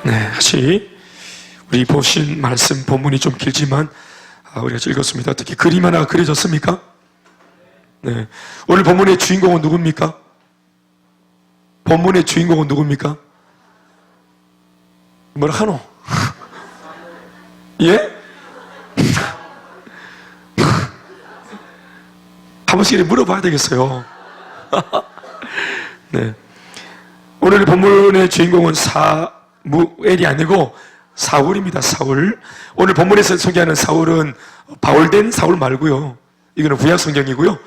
네, 다시 우리 보신 말씀 본문이 좀 길지만 우리가 읽었습니다. 특히 그림 하나 그려졌습니까? 네, 오늘 본문의 주인공은 누굽니까? 본문의 주인공은 누굽니까? 뭐라 하노? 예? 한 번씩 물어봐야 되겠어요. 네. 오늘 본문의 주인공은 사무엘이 아니고 사울입니다. 사울. 오늘 본문에서 소개하는 사울은 바울된 사울 말고요. 이거는 구약 성경이고요.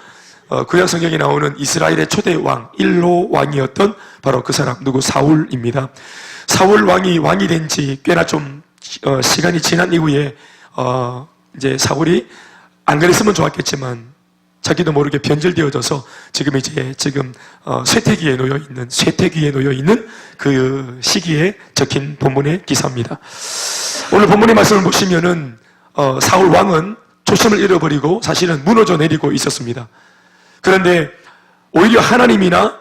구약 성경에 나오는 이스라엘의 초대 왕, 1호 왕이었던 바로 그 사람, 누구? 사울입니다. 사울 왕이 된 지 꽤나 좀 시간이 지난 이후에 이제 사울이 안 그랬으면 좋았겠지만 자기도 모르게 변절되어져서 지금 쇠퇴기에 놓여 있는 그 시기에 적힌 본문의 기사입니다. 오늘 본문의 말씀을 보시면은 사울 왕은 초심을 잃어버리고 사실은 무너져 내리고 있었습니다. 그런데 오히려 하나님이나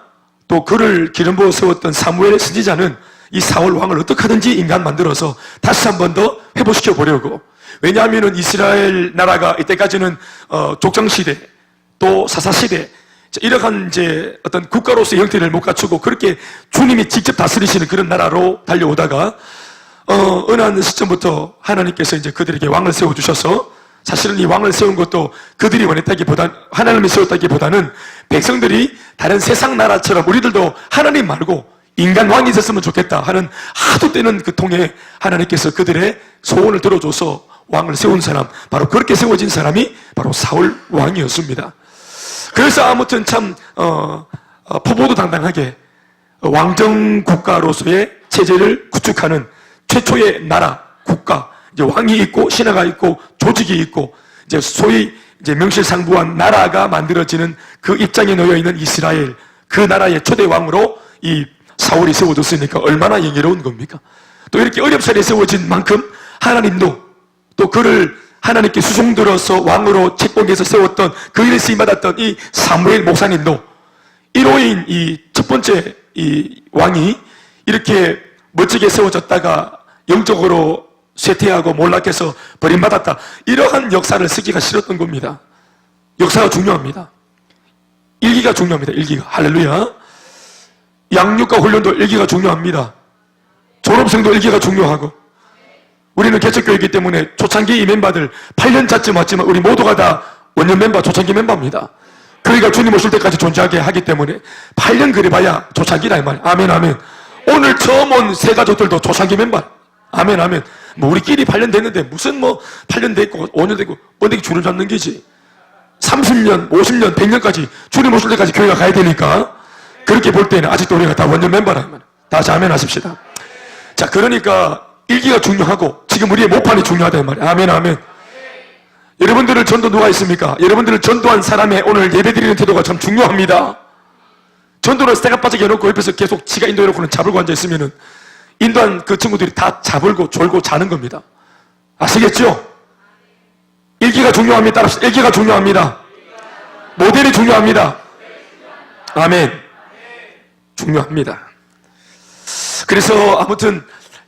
또 그를 기름 부어 세웠던 사무엘 선지자는 이 사울 왕을 어떻게 하든지 인간 만들어서 다시 한 번 더 회복시켜 보려고. 왜냐하면은 이스라엘 나라가 이때까지는 족장시대 또 사사시대 이러한 이제 어떤 국가로서의 형태를 못 갖추고 그렇게 주님이 직접 다스리시는 그런 나라로 달려오다가 어느 한 시점부터 하나님께서 이제 그들에게 왕을 세워주셔서 사실은 이 왕을 세운 것도 그들이 원했다기보다는 하나님이 세웠다기보다는 백성들이 다른 세상 나라처럼 우리들도 하나님 말고 인간 왕이 있었으면 좋겠다 하는 하도 때는 그 통에 하나님께서 그들의 소원을 들어줘서 왕을 세운 사람, 바로 그렇게 세워진 사람이 바로 사울 왕이었습니다. 그래서 아무튼 참 포보도 당당하게 왕정 국가로서의 체제를 구축하는 최초의 나라, 국가, 이제 왕이 있고 신하가 있고 조직이 있고 이제 소위 이제 명실상부한 나라가 만들어지는 그 입장에 놓여 있는 이스라엘, 그 나라의 초대 왕으로 이 사울이 세워졌으니까 얼마나 영예로운 겁니까? 또 이렇게 어렵사리 세워진 만큼 하나님도 또 그를 하나님께 수송들어서 왕으로 책봉해서 세웠던 그 일에 쓰임받았던 이 사무엘 목사님도 1호인 이 첫 번째 이 왕이 이렇게 멋지게 세워졌다가 영적으로 쇠퇴하고 몰락해서 버림받았다. 이러한 역사를 쓰기가 싫었던 겁니다. 역사가 중요합니다. 일기가 중요합니다. 일기가. 할렐루야. 양육과 훈련도 일기가 중요합니다. 졸업생도 일기가 중요하고 우리는 개척교회이기 때문에 초창기 이 멤버들 8년 차쯤 왔지만 우리 모두가 다 원년 멤버, 초창기 멤버입니다. 교회가 주님 오실 때까지 존재하게 하기 때문에 8년 그래봐야 초창기다 이 말이야. 아멘 아멘. 오늘 처음 온 새 가족들도 초창기 멤버. 아멘 아멘. 뭐 우리끼리 8년 됐는데 무슨 뭐 8년 됐고 5년 됐고 번데기 줄을 잡는 게지. 30년, 50년, 100년까지 주님 오실 때까지 교회가 가야 되니까 그렇게 볼 때는 아직도 우리가 다 원년 멤버라 이 말이야. 다 같이 아멘 하십시다. 자, 그러니까 일기가 중요하고 지금 우리의 모판이 중요하다 이 말이에요. 아멘 아멘. 여러분들을 전도 누가 있습니까? 여러분들을 전도한 사람의 오늘 예배드리는 태도가 참 중요합니다. 전도를 새가 빠지게 해놓고 옆에서 계속 지가 인도해놓고는 잡을고 앉아있으면은 인도한 그 친구들이 다 잡을고 졸고 자는 겁니다. 아시겠죠? 일기가 중요합니다. 일기가 중요합니다. 모델이 중요합니다. 아멘. 중요합니다. 그래서 아무튼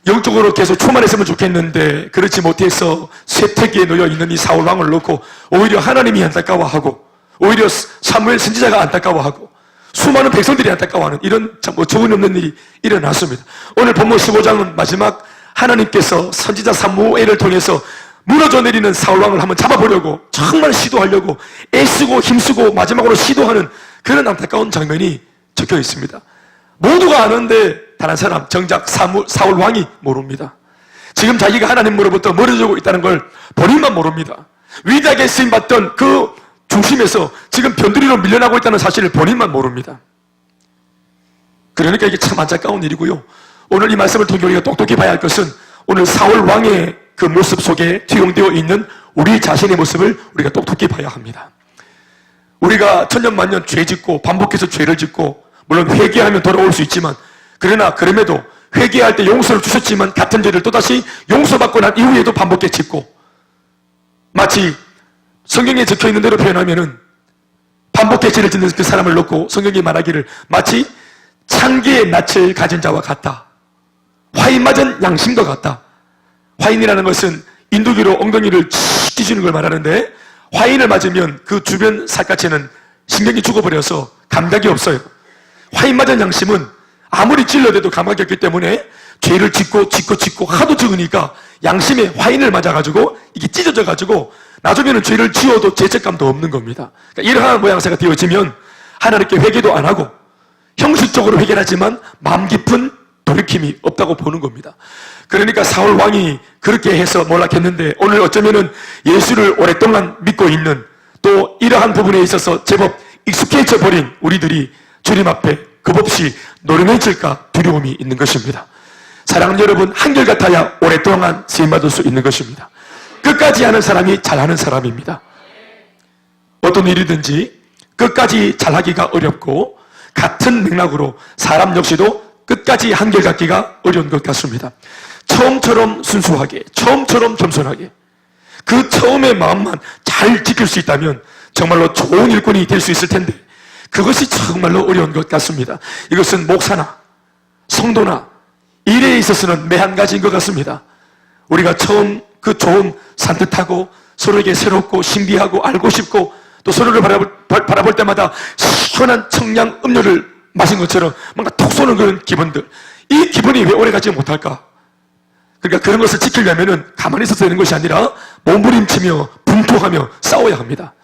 영적으로 계속 충만했으면 좋겠는데 그렇지 못해서 쇠퇴기에 놓여 있는 이 사울 왕을 놓고 오히려 하나님이 안타까워하고 오히려 사무엘 선지자가 안타까워하고 수많은 백성들이 안타까워하는 이런 참 어처구니없는 일이 일어났습니다. 오늘 본문 15장은 마지막 하나님께서 선지자 사무엘을 통해서 무너져 내리는 사울 왕을 한번 잡아보려고 정말 시도하려고 애쓰고 힘쓰고 마지막으로 시도하는 그런 안타까운 장면이 적혀 있습니다. 모두가 아는데 다른 사람, 정작 사울 왕이 모릅니다. 지금 자기가 하나님으로부터 멀어지고 있다는 걸 본인만 모릅니다. 위대하게 쓰임받던 그 중심에서 지금 변두리로 밀려나고 있다는 사실을 본인만 모릅니다. 그러니까 이게 참 안타까운 일이고요. 오늘 이 말씀을 통해 우리가 똑똑히 봐야 할 것은 오늘 사울 왕의 그 모습 속에 투영되어 있는 우리 자신의 모습을 우리가 똑똑히 봐야 합니다. 우리가 천년만년 죄 짓고 반복해서 죄를 짓고 물론 회개하면 돌아올 수 있지만 그러나 그럼에도 회개할 때 용서를 주셨지만 같은 죄를 또다시 용서받고 난 이후에도 반복해 짓고 마치 성경에 적혀있는 대로 표현하면은 반복해 죄를 짓는 그 사람을 놓고 성경이 말하기를 마치 창기의 낯을 가진 자와 같다. 화인 맞은 양심과 같다. 화인이라는 것은 인두기로 엉덩이를 칙 뒤주는 걸 말하는데, 화인을 맞으면 그 주변 살갗에는 신경이 죽어버려서 감각이 없어요. 화인 맞은 양심은 아무리 찔러대도 감각이 없기 때문에 죄를 짓고 하도 적으니까 양심에 화인을 맞아가지고 이게 찢어져가지고 나중에는 죄를 지어도 죄책감도 없는 겁니다. 그러니까 이러한 모양새가 되어지면 하나님께 회개도 안 하고 형식적으로 회개하지만 마음 깊은 돌이킴이 없다고 보는 겁니다. 그러니까 사울 왕이 그렇게 해서 몰락했는데, 오늘 어쩌면은 예수를 오랫동안 믿고 있는, 또 이러한 부분에 있어서 제법 익숙해져 버린 우리들이 주님 앞에 겁없이 노름해질까 두려움이 있는 것입니다. 사랑하는 여러분, 한결같아야 오랫동안 쓰임받을 수 있는 것입니다. 끝까지 하는 사람이 잘하는 사람입니다. 어떤 일이든지 끝까지 잘하기가 어렵고, 같은 맥락으로 사람 역시도 끝까지 한결같기가 어려운 것 같습니다. 처음처럼 순수하게, 처음처럼 겸손하게, 그 처음의 마음만 잘 지킬 수 있다면 정말로 좋은 일꾼이 될 수 있을 텐데, 그것이 정말로 어려운 것 같습니다. 이것은 목사나 성도나 일에 있어서는 매한 가지인 것 같습니다. 우리가 처음 그 좋은 산뜻하고 서로에게 새롭고 신비하고 알고 싶고, 또 서로를 바라볼 때마다 시원한 청량 음료를 마신 것처럼 뭔가 톡 쏘는 그런 기분들, 이 기분이 왜 오래가지 못할까? 그러니까 그런 것을 지키려면 가만히 있어서 되는 것이 아니라 몸부림치며 분투하며 싸워야 합니다.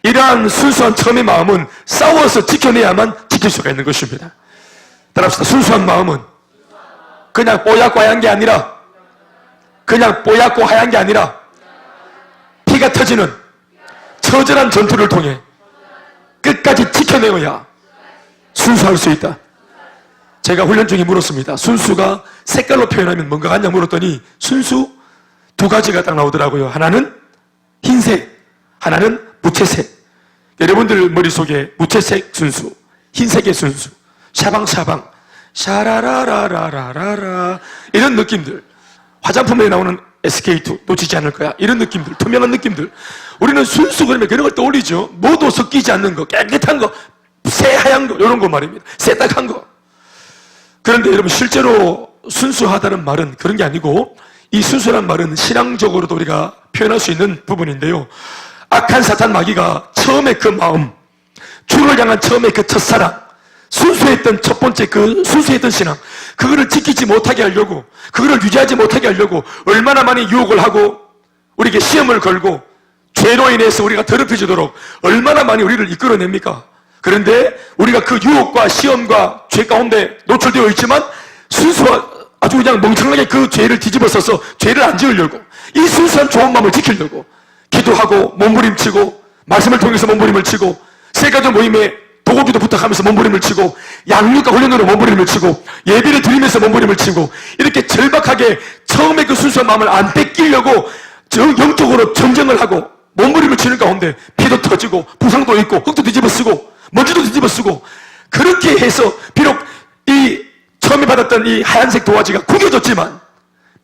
이러한 순수한 처음의 마음은 싸워서 지켜내야만 지킬 수가 있는 것입니다. 따라합시다. 순수한 마음은 그냥 뽀얗고 하얀 게 아니라, 그냥 뽀얗고 하얀 게 아니라 피가 터지는 처절한 전투를 통해 끝까지 지켜내어야 순수할 수 있다. 제가 훈련 중에 물었습니다. 순수가 색깔로 표현하면 뭔가 같냐 물었더니 순수 두 가지가 딱 나오더라고요. 하나는 흰색, 하나는 무채색. 여러분들 머릿속에 무채색 순수, 흰색의 순수, 샤방샤방, 샤라라라라라라, 이런 느낌들, 화장품에 나오는 SK2 놓치지 않을 거야, 이런 느낌들, 투명한 느낌들. 우리는 순수 그러면 그런 걸 떠올리죠. 뭐도 섞이지 않는 거, 깨끗한 거, 새하얀 거, 이런 거 말입니다. 새딱한 거. 그런데 여러분, 실제로 순수하다는 말은 그런 게 아니고, 이 순수란 말은 신앙적으로도 우리가 표현할 수 있는 부분인데요. 악한 사탄 마귀가 처음에 그 마음, 주를 향한 처음에 그 첫사랑, 순수했던 첫 번째 그 순수했던 신앙, 그거를 지키지 못하게 하려고, 그거를 유지하지 못하게 하려고 얼마나 많이 유혹을 하고 우리에게 시험을 걸고 죄로 인해서 우리가 더럽혀지도록 얼마나 많이 우리를 이끌어냅니까? 그런데 우리가 그 유혹과 시험과 죄 가운데 노출되어 있지만 순수한, 아주 그냥 멍청하게 그 죄를 뒤집어 써서 죄를 안 지으려고, 이 순수한 좋은 마음을 지키려고 기도하고 몸부림치고, 말씀을 통해서 몸부림을 치고, 세가족 모임에 도고기도 부탁하면서 몸부림을 치고, 양육과 훈련으로 몸부림을 치고, 예배를 드리면서 몸부림을 치고, 이렇게 절박하게 처음에 그 순수한 마음을 안 뺏기려고 영적으로 전쟁을 하고 몸부림을 치는 가운데 피도 터지고 부상도 있고 흙도 뒤집어 쓰고 먼지도 뒤집어 쓰고, 그렇게 해서 비록 이 처음에 받았던 이 하얀색 도화지가 구겨졌지만,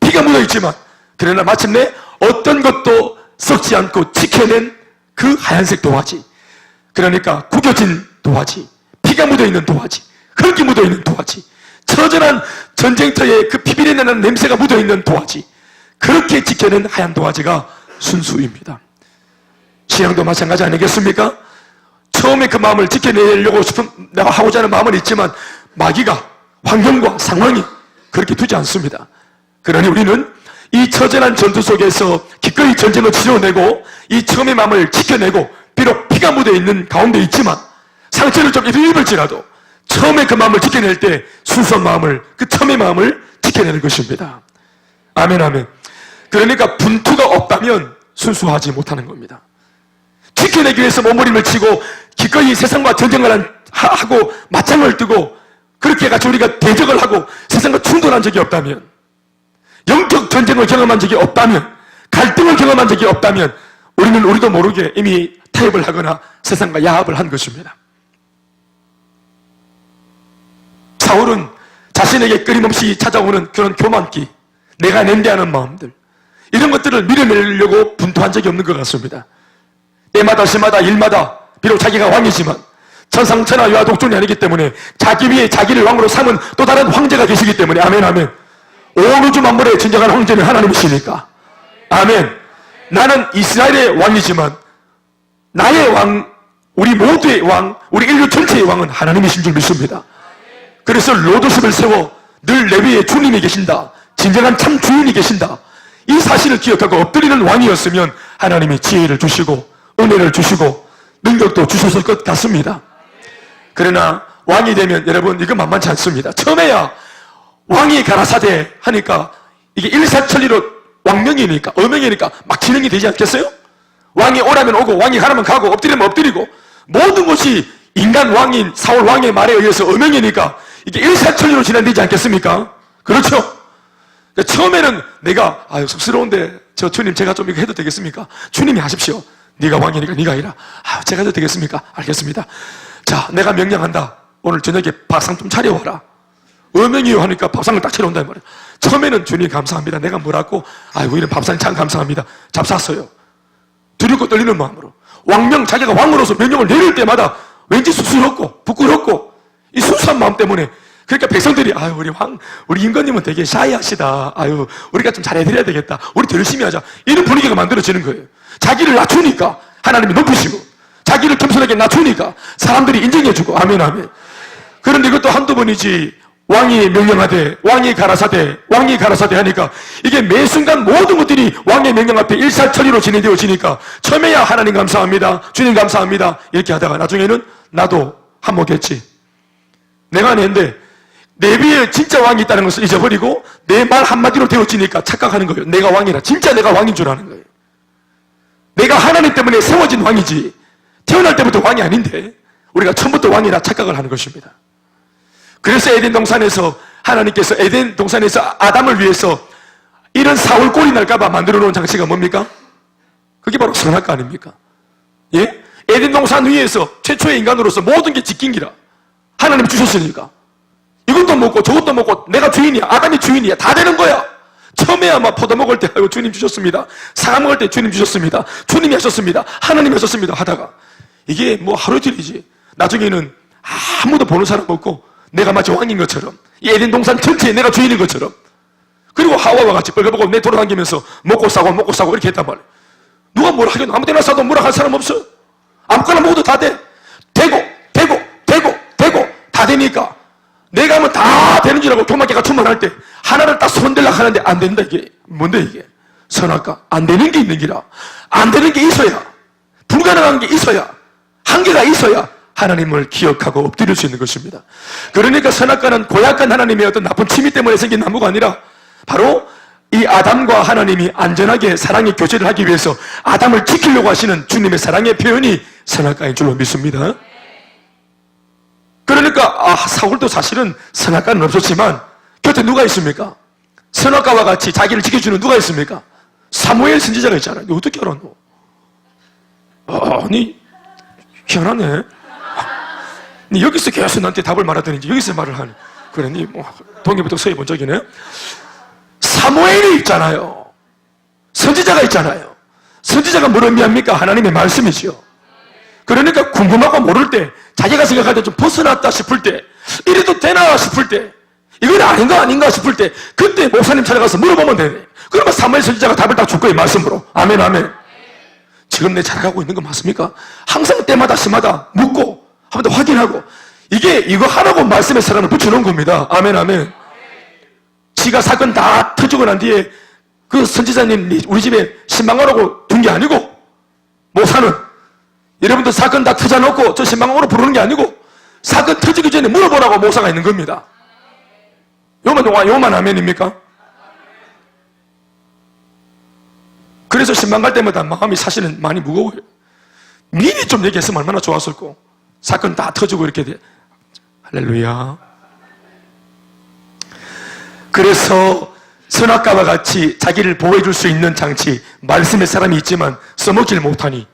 피가 묻어있지만, 그러나 마침내 어떤 것도 썩지 않고 지켜낸 그 하얀색 도화지, 그러니까 구겨진 도화지, 피가 묻어있는 도화지, 흙이 묻어있는 도화지, 처절한 전쟁터에 그 피비린내는 냄새가 묻어있는 도화지, 그렇게 지켜낸 하얀 도화지가 순수입니다. 신앙도 마찬가지 아니겠습니까? 처음에 그 마음을 지켜내려고 내가 하고자 하는 마음은 있지만 마귀가, 환경과 상황이 그렇게 두지 않습니다. 그러니 우리는 이 처절한 전투 속에서 기꺼이 전쟁을 치러내고 이 처음의 마음을 지켜내고, 비록 피가 묻어있는 가운데 있지만 상처를 좀 입을지라도 처음에 그 마음을 지켜낼 때 순수한 마음을, 그 처음의 마음을 지켜내는 것입니다. 아멘, 아멘. 그러니까 분투가 없다면 순수하지 못하는 겁니다. 지켜내기 위해서 몸부림을 치고 기꺼이 세상과 전쟁을 하고 맞짱을 뜨고 그렇게 같이 우리가 대적을 하고 세상과 충돌한 적이 없다면, 영적 전쟁을 경험한 적이 없다면, 갈등을 경험한 적이 없다면 우리는 우리도 모르게 이미 타협을 하거나 세상과 야합을 한 것입니다. 사울은 자신에게 끊임없이 찾아오는 그런 교만기, 내가 낸대하는 마음들, 이런 것들을 밀어내려고 분투한 적이 없는 것 같습니다. 때마다 시마다 일마다 비록 자기가 왕이지만 천상천하 유아 독존이 아니기 때문에 자기 위에 자기를 왕으로 삼은 또 다른 황제가 계시기 때문에, 아멘, 아멘, 온 우주 만물에 전쟁한 황제는 하나님이시니까. 아멘. 나는 이스라엘의 왕이지만 나의 왕, 우리 모두의 왕, 우리 인류 전체의 왕은 하나님이신 줄 믿습니다. 그래서 로드십을 세워 늘 내 위에 주님이 계신다, 진정한 참 주인이 계신다, 이 사실을 기억하고 엎드리는 왕이었으면 하나님이 지혜를 주시고 은혜를 주시고 능력도 주셨을 것 같습니다. 그러나 왕이 되면 여러분 이거 만만치 않습니다. 처음에야 왕이 가라사대 하니까 이게 일사천리로 왕명이니까 어명이니까 막 진행이 되지 않겠어요? 왕이 오라면 오고 왕이 가라면 가고 엎드리면 엎드리고 모든 것이 인간 왕인 사울 왕의 말에 의해서 어명이니까 이게 일사천리로 진행되지 않겠습니까? 그렇죠? 처음에는 내가 아유 쑥스러운데 저 주님 제가 좀 이거 해도 되겠습니까? 주님이 하십시오. 네가 왕이니까 네가 아니라 제가 해도 되겠습니까? 알겠습니다. 자, 내가 명령한다. 오늘 저녁에 밥상 좀 차려와라. 어명이요 하니까 밥상을 딱 차려온다 말이에요. 처음에는 주님 감사합니다. 내가 뭐라고? 아이고 이런 밥상 참 감사합니다. 잡쌌어요. 두렵고 떨리는 마음으로. 왕명, 자기가 왕으로서 명령을 내릴 때마다 왠지 쑥스럽고 부끄럽고 이 순수한 마음 때문에, 그러니까 백성들이 아유 우리 왕, 우리 임금님은 되게 샤이하시다. 아유 우리가 좀 잘해드려야 되겠다. 우리 더 열심히 하자. 이런 분위기가 만들어지는 거예요. 자기를 낮추니까 하나님이 높으시고 자기를 겸손하게 낮추니까 사람들이 인정해주고. 아멘 아멘. 그런데 이것도 한두 번이지. 왕이 명령하되 왕이 가라사대 왕이 가라사대 하니까 이게 매 순간 모든 것들이 왕의 명령 앞에 일사천리로 진행되어지니까 처음에야 하나님 감사합니다, 주님 감사합니다 이렇게 하다가 나중에는 나도 한몫했지, 내가 낸데 내 위에 진짜 왕이 있다는 것을 잊어버리고 내 말 한마디로 되어지니까 착각하는 거예요. 내가 왕이라, 진짜 내가 왕인 줄 아는 거예요. 내가 하나님 때문에 세워진 왕이지 태어날 때부터 왕이 아닌데 우리가 처음부터 왕이라 착각을 하는 것입니다. 그래서 에덴 동산에서 하나님께서 에덴 동산에서 아담을 위해서 이런 사울 꼴이 날까봐 만들어 놓은 장치가 뭡니까? 그게 바로 선악과 아닙니까? 예? 에덴 동산 위에서 최초의 인간으로서 모든 게 지킨기라 하나님이 주셨으니까 이것도 먹고 저것도 먹고 내가 주인이야, 아담이 주인이야, 다 되는 거야. 처음에야 막 포도 먹을 때 아이고 주님 주셨습니다, 사과 먹을 때 주님 주셨습니다, 주님이 하셨습니다, 하나님이 하셨습니다 하다가 이게 뭐 하루 이틀이지 나중에는 아무도 보는 사람 없고 내가 마치 왕인 것처럼, 이 에덴 동산 전체에 내가 주인인 것처럼, 그리고 하와와 같이 뻘거벗고 내 돌아다니면서 먹고 싸고 이렇게 했단 말이에요. 누가 뭐라 하겠노? 아무 데나 싸도 뭐라 할 사람 없어. 아무거나 먹어도 다 돼. 되고 다 되니까 내가 하면 다 되는 줄 알고 교만계가 충만할 때 하나를 딱 손들락 하는데 안 된다. 이게 뭔데 이게? 선악과. 안 되는 게 있는 기라. 안 되는 게 있어야, 불가능한 게 있어야, 한계가 있어야 하나님을 기억하고 엎드릴 수 있는 것입니다. 그러니까 선악과는 고약한 하나님의 어떤 나쁜 취미 때문에 생긴 나무가 아니라 바로 이 아담과 하나님이 안전하게 사랑의 교제를 하기 위해서 아담을 지키려고 하시는 주님의 사랑의 표현이 선악과인 줄로 믿습니다. 그러니까 사울도 사실은 선악과는 없었지만 곁에 누가 있습니까? 선악과와 같이 자기를 지켜주는 누가 있습니까? 사무엘 선지자가 있잖아요. 너 어떻게 알았노? 아니 희한하네. 니 여기서 계속 나한테 답을 말하더니 여기서 말을 하네. 그래, 니 뭐 동해부터 서해 본 적이네. 사무엘이 있잖아요. 선지자가 있잖아요. 선지자가 뭘 의미합니까? 하나님의 말씀이지요. 그러니까 궁금하고 모를 때, 자기가 생각할 때 좀 벗어났다 싶을 때, 이래도 되나 싶을 때, 이건 아닌가 싶을 때, 그때 목사님 찾아가서 물어보면 되네. 그러면 사무엘 선지자가 답을 딱 줄 거예요, 말씀으로. 아멘 아멘. 지금 내 잘하고 있는 거 맞습니까? 항상 때마다 시마다 묻고 한 번 더 확인하고, 이거 하라고 말씀의 사람을 붙여놓은 겁니다. 아멘 아멘. 지가 사건 다 터지고 난 뒤에 그 선지자님 우리 집에 신방하라고 둔 게 아니고, 목사는 여러분들 사건 다 터져놓고 저 신방으로 부르는 게 아니고 사건 터지기 전에 물어보라고 목사가 있는 겁니다. 요만 아멘입니까? 그래서 신방 갈 때마다 마음이 사실은 많이 무거워요. 미리 좀 얘기했으면 얼마나 좋았을까. 사건 다 터지고 이렇게 돼. 할렐루야. 그래서 선악과와 같이 자기를 보호해 줄 수 있는 장치, 말씀의 사람이 있지만 써먹질 못하니,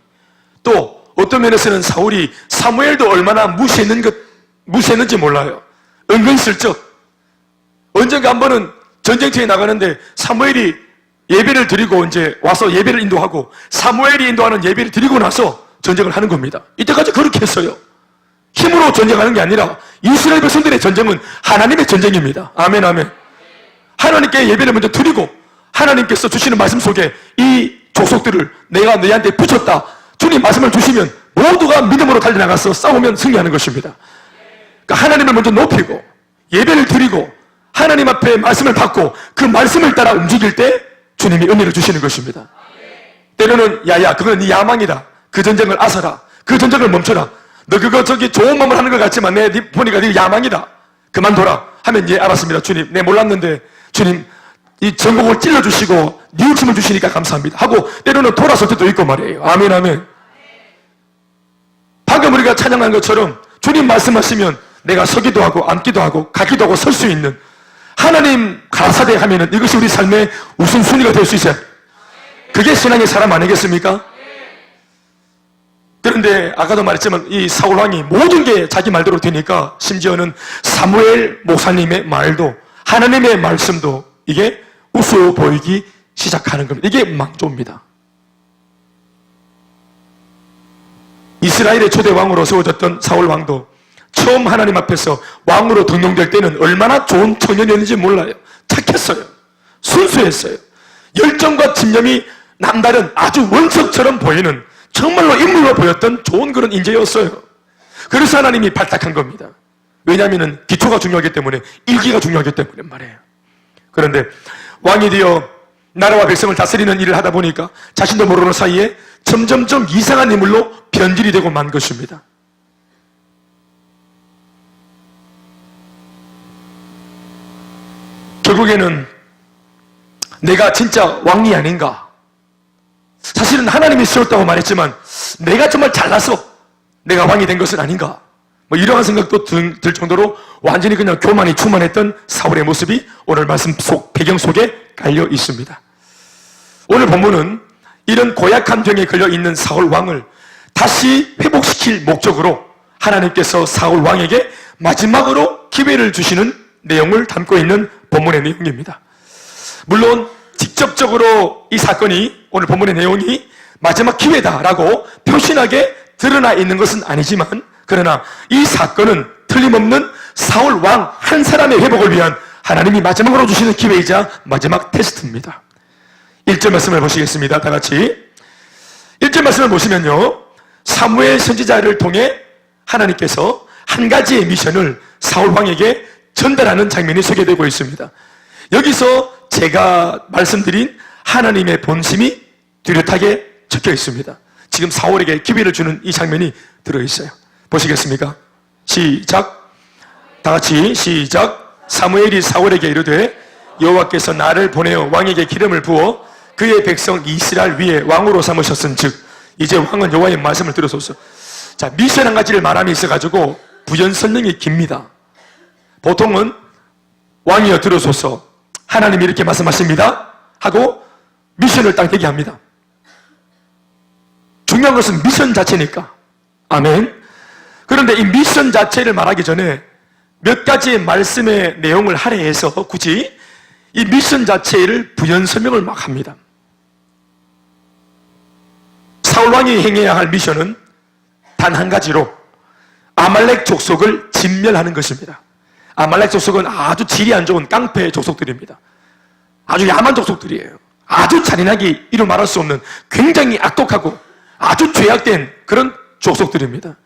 또 어떤 면에서는 사울이 사무엘도 얼마나 무시했는지 몰라요. 은근슬쩍 언젠가 한 번은 전쟁터에 나가는데 사무엘이 예배를 드리고 이제 와서 예배를 인도하고 사무엘이 인도하는 예배를 드리고 나서 전쟁을 하는 겁니다. 이때까지 그렇게 했어요. 힘으로 전쟁하는 게 아니라 이스라엘 백성들의 전쟁은 하나님의 전쟁입니다. 아멘 아멘. 하나님께 예배를 먼저 드리고 하나님께서 주시는 말씀 속에 이 족속들을 내가 너희한테 붙였다. 주님 말씀을 주시면 모두가 믿음으로 달려나가서 싸우면 승리하는 것입니다. 그러니까 하나님을 먼저 높이고 예배를 드리고 하나님 앞에 말씀을 받고 그 말씀을 따라 움직일 때 주님이 은혜를 주시는 것입니다. 때로는 야야 그건 네 야망이다. 그 전쟁을 아서라. 그 전쟁을 멈춰라. 너 그거 저기 좋은 마음을 하는 것 같지만 내 보니까 네 야망이다. 그만둬라 하면 예 알았습니다. 주님 내 몰랐는데 주님 이 전곡을 찔러주시고 뉘우침을 주시니까 감사합니다 하고 때로는 돌아설 때도 있고 말이에요. 아멘 아멘. 방금 우리가 찬양한 것처럼 주님 말씀하시면 내가 서기도 하고 앉기도 하고 가기도 하고 설 수 있는 하나님 가라사대 하면은 이것이 우리 삶의 우선순위가 될 수 있어요. 그게 신앙의 사람 아니겠습니까? 그런데 아까도 말했지만 이 사울왕이 모든 게 자기 말대로 되니까 심지어는 사무엘 목사님의 말도 하나님의 말씀도 이게 우스워 보이기 시작하는 겁니다. 이게 망조입니다. 이스라엘의 초대 왕으로 세워졌던 사울왕도 처음 하나님 앞에서 왕으로 등용될 때는 얼마나 좋은 청년이었는지 몰라요. 착했어요. 순수했어요. 열정과 집념이 남다른 아주 원석처럼 보이는 정말로 인물로 보였던 좋은 그런 인재였어요. 그래서 하나님이 발탁한 겁니다. 왜냐하면 기초가 중요하기 때문에 일기가 중요하기 때문에 말이에요. 그런데 왕이 되어 나라와 백성을 다스리는 일을 하다 보니까 자신도 모르는 사이에 점점점 이상한 인물로 변질이 되고 만 것입니다. 결국에는 내가 진짜 왕이 아닌가? 사실은 하나님이 세웠다고 말했지만 내가 정말 잘나서 내가 왕이 된 것은 아닌가? 뭐 이러한 생각도 들 정도로 완전히 그냥 교만이 충만했던 사울의 모습이 오늘 말씀 속 배경 속에 깔려 있습니다. 오늘 본문은 이런 고약한 병에 걸려 있는 사울 왕을 다시 회복시킬 목적으로 하나님께서 사울 왕에게 마지막으로 기회를 주시는 내용을 담고 있는 본문의 내용입니다. 물론 직접적으로 이 사건이 오늘 본문의 내용이 마지막 기회다라고 표신하게 드러나 있는 것은 아니지만 그러나 이 사건은 틀림없는 사울 왕 한 사람의 회복을 위한 하나님이 마지막으로 주시는 기회이자 마지막 테스트입니다. 1절 말씀을 보시겠습니다. 다 같이 1절 말씀을 보시면요, 사무엘 선지자를 통해 하나님께서 한 가지의 미션을 사울 왕에게 전달하는 장면이 소개되고 있습니다. 여기서 제가 말씀드린 하나님의 본심이 뚜렷하게 적혀 있습니다. 지금 사울에게 기회를 주는 이 장면이 들어있어요. 보시겠습니까? 시작. 다 같이 시작. 사무엘이 사울에게 이르되 여호와께서 나를 보내어 왕에게 기름을 부어 그의 백성 이스라엘 위에 왕으로 삼으셨은즉 이제 왕은 여호와의 말씀을 들으소서. 자, 미션 한 가지를 말함이 있어가지고 부연 설명이 깁니다. 보통은 왕이여 들으소서, 하나님이 이렇게 말씀하십니다 하고 미션을 딱 얘기합니다. 중요한 것은 미션 자체니까. 아멘. 그런데 이 미션 자체를 말하기 전에 몇 가지의 말씀의 내용을 할애해서 굳이 이 미션 자체를 부연 설명을 막 합니다. 사울왕이 행해야 할 미션은 단 한 가지로 아말렉 족속을 진멸하는 것입니다. 아말렉 족속은 아주 질이 안 좋은 깡패 족속들입니다. 아주 야만 족속들이에요. 아주 잔인하게 이루 말할 수 없는 굉장히 악독하고 아주 죄악된 그런 족속들입니다.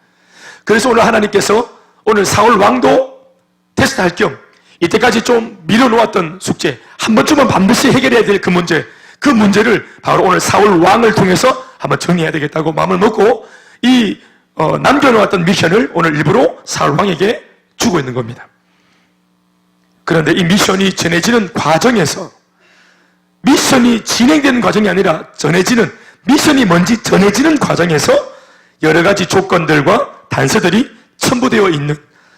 그래서 오늘 하나님께서 오늘 사울 왕도 테스트할 겸 이때까지 좀 미뤄놓았던 숙제, 한 번쯤은 반드시 해결해야 될 그 문제를 바로 오늘 사울 왕을 통해서 한번 정리해야 되겠다고 마음을 먹고 이 남겨놓았던 미션을 오늘 일부러 사울 왕에게 주고 있는 겁니다. 그런데 이 미션이 전해지는 과정에서 미션이 진행되는 과정이 아니라 미션이 뭔지 전해지는 과정에서 여러 가지 조건들과 단서들이 첨부되어 있는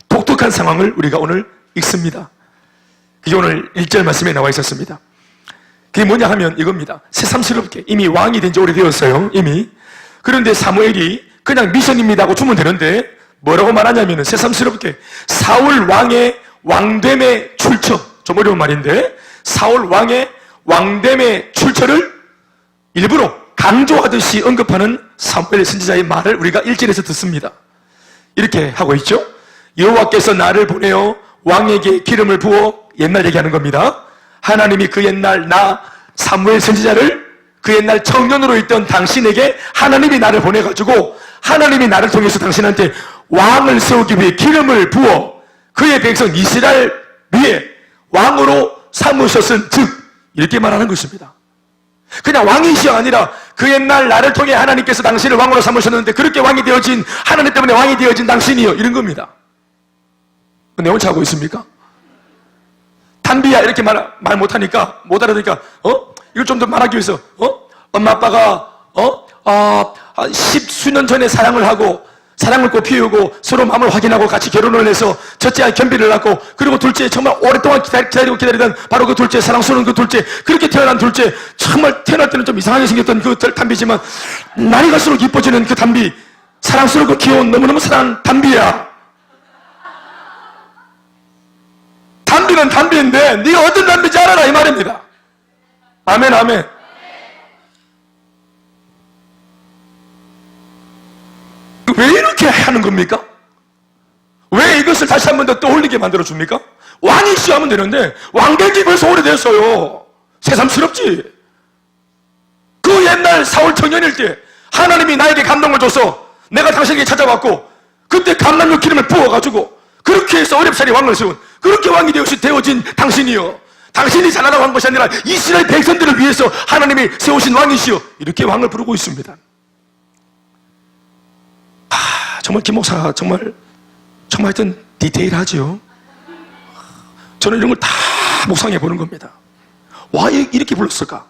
독특한 상황을 우리가 오늘 읽습니다. 그게 오늘 1절 말씀에 나와 있었습니다. 그게 뭐냐 하면 이겁니다. 새삼스럽게 이미 왕이 된 지 오래되었어요. 이미. 그런데 사무엘이 그냥 미션입니다 하고 주면 되는데 뭐라고 말하냐면 새삼스럽게 사울 왕의 왕됨의 출처, 좀 어려운 말인데 사울 왕의 왕됨의 출처를 일부러 강조하듯이 언급하는 사무엘 선지자의 말을 우리가 1절에서 듣습니다. 이렇게 하고 있죠. 여호와께서 나를 보내어 왕에게 기름을 부어, 옛날 얘기하는 겁니다, 하나님이 그 옛날 나 사무엘 선지자를 그 옛날 청년으로 있던 당신에게 하나님이 나를 보내가지고 하나님이 나를 통해서 당신한테 왕을 세우기 위해 기름을 부어 그의 백성 이스라엘 위에 왕으로 삼으셨은 즉 이렇게 말하는 것입니다. 그냥 왕이시여 아니라 그 옛날 나를 통해 하나님께서 당신을 왕으로 삼으셨는데 그렇게 왕이 되어진 하나님 때문에 왕이 되어진 당신이요 이런 겁니다. 내용 찾고 있습니까? 단비야 이렇게 말 못하니까 못 알아들으니까 이걸 좀 더 말하기 위해서 엄마 아빠가 10수년 전에 사랑을 하고 사랑을 꽃 피우고 서로 마음을 확인하고 같이 결혼을 해서 첫째 아이 견비를 낳고 그리고 둘째 정말 오랫동안 기다리던 바로 그 둘째 사랑스러운 그 둘째 그렇게 태어난 둘째 정말 태어날 때는 좀 이상하게 생겼던 그 단비지만 날이 갈수록 이뻐지는 그 단비 사랑스럽고 귀여운 너무너무 사랑하는 단비야. 단비는 단비인데 네가 어떤 단비인지 알아라 이 말입니다. 아멘 아멘. 왜 이렇게 하는 겁니까? 왜 이것을 다시 한 번 더 떠올리게 만들어줍니까? 왕이시여 하면 되는데 왕된 지 벌써 오래됐어요. 새삼스럽지? 그 옛날 사울 청년일 때 하나님이 나에게 감동을 줘서 내가 당신에게 찾아왔고 그때 감람육 기름을 부어가지고 그렇게 해서 어렵사리 왕을 세운 그렇게 왕이 되어진 당신이요 당신이 잘하라고 한 것이 아니라 이스라엘 백성들을 위해서 하나님이 세우신 왕이시여 이렇게 왕을 부르고 있습니다. 정말 김 목사 정말 하여튼 디테일하죠. 저는 이런 걸 다 묵상해 보는 겁니다. 와 이렇게 불렀을까?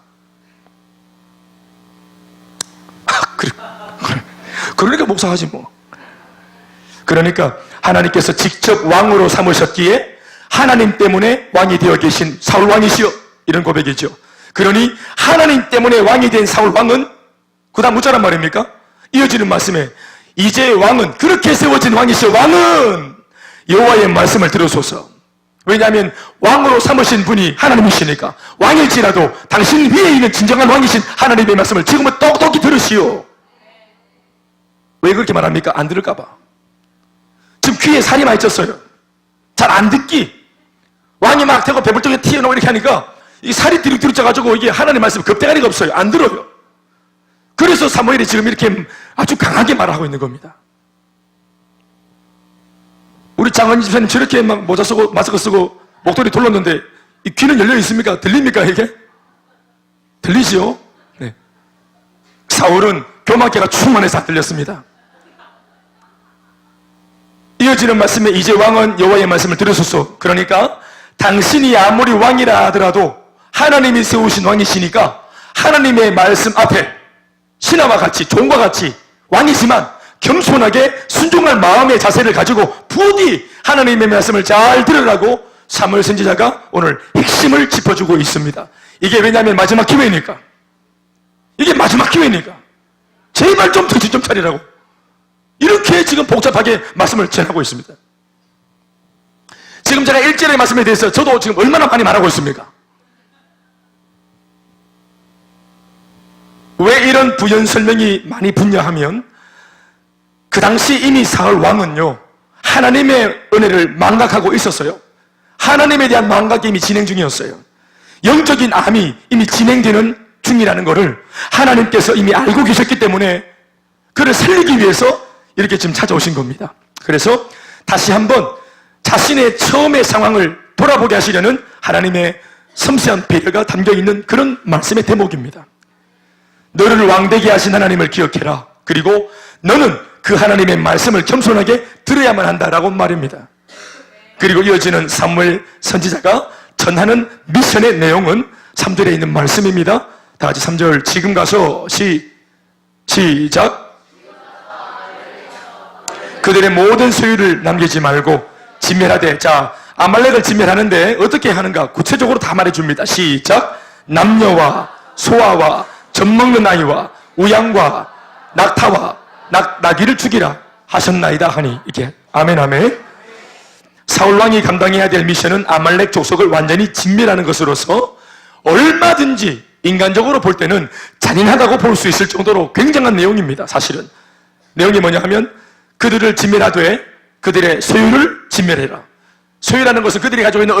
그러니까 목사하지 뭐. 그러니까 하나님께서 직접 왕으로 삼으셨기에 하나님 때문에 왕이 되어 계신 사울 왕이시여 이런 고백이죠. 그러니 하나님 때문에 왕이 된 사울 왕은 그 다음 무자란 말입니까? 이어지는 말씀에 이제 왕은 그렇게 세워진 왕이시여 왕은 여호와의 말씀을 들으소서. 왜냐하면 왕으로 삼으신 분이 하나님이시니까 왕일지라도 당신 위에 있는 진정한 왕이신 하나님의 말씀을 지금은 똑똑히 들으시오. 왜 그렇게 말합니까? 안 들을까 봐. 지금 귀에 살이 많이 쪘어요. 잘 안 듣기. 왕이 막 되고 배불뚝에 튀어나오고 이렇게 하니까 이 살이 뒤룩뒤룩 쪄가지고 이게 하나님의 말씀 겁대가리가 없어요. 안 들어요. 그래서 사무엘이 지금 이렇게 아주 강하게 말하고 있는 겁니다. 우리 장관님 집사님 저렇게 막 모자 쓰고 마스크 쓰고 목도리 돌렸는데 이 귀는 열려 있습니까? 들립니까 이게? 들리지요? 네. 사울은 교만개가 충만해서 안 들렸습니다. 이어지는 말씀에 이제 왕은 여호와의 말씀을 들으소서. 그러니까 당신이 아무리 왕이라 하더라도 하나님이 세우신 왕이시니까 하나님의 말씀 앞에 신하와 같이 종과 같이 왕이지만 겸손하게 순종할 마음의 자세를 가지고 부디 하나님의 말씀을 잘 들으라고 사무엘 선지자가 오늘 핵심을 짚어주고 있습니다. 이게 왜냐하면 마지막 기회니까. 이게 마지막 기회니까. 제발 좀 정신 좀 차리라고. 이렇게 지금 복잡하게 말씀을 전하고 있습니다. 지금 제가 1절의 말씀에 대해서 저도 지금 얼마나 많이 말하고 있습니까? 왜 이런 부연 설명이 많이 분야하면 그 당시 이미 사울 왕은요 하나님의 은혜를 망각하고 있었어요. 하나님에 대한 망각이 이미 진행 중이었어요. 영적인 암이 이미 진행되는 중이라는 것을 하나님께서 이미 알고 계셨기 때문에 그를 살리기 위해서 이렇게 지금 찾아오신 겁니다. 그래서 다시 한번 자신의 처음의 상황을 돌아보게 하시려는 하나님의 섬세한 배려가 담겨있는 그런 말씀의 대목입니다. 너를 왕되게 하신 하나님을 기억해라. 그리고 너는 그 하나님의 말씀을 겸손하게 들어야만 한다라고 말입니다. 그리고 이어지는 사무엘 선지자가 전하는 미션의 내용은 3절에 있는 말씀입니다. 다 같이 3절 지금 가서 시작. 그들의 모든 소유를 남기지 말고 진멸하되. 자, 아말렉을 진멸하는데 어떻게 하는가 구체적으로 다 말해줍니다. 시작. 남녀와 소아와 젖먹는 아이와 우양과 낙타와 나귀를 죽이라 하셨나이다 하니. 이렇게 아멘 아멘. 사울왕이 감당해야 될 미션은 아말렉 족속을 완전히 진멸하는 것으로서 얼마든지 인간적으로 볼 때는 잔인하다고 볼 수 있을 정도로 굉장한 내용입니다. 사실은 내용이 뭐냐 하면 그들을 진멸하되 그들의 소유를 진멸해라. 소유라는 것은 그들이 가지고 있는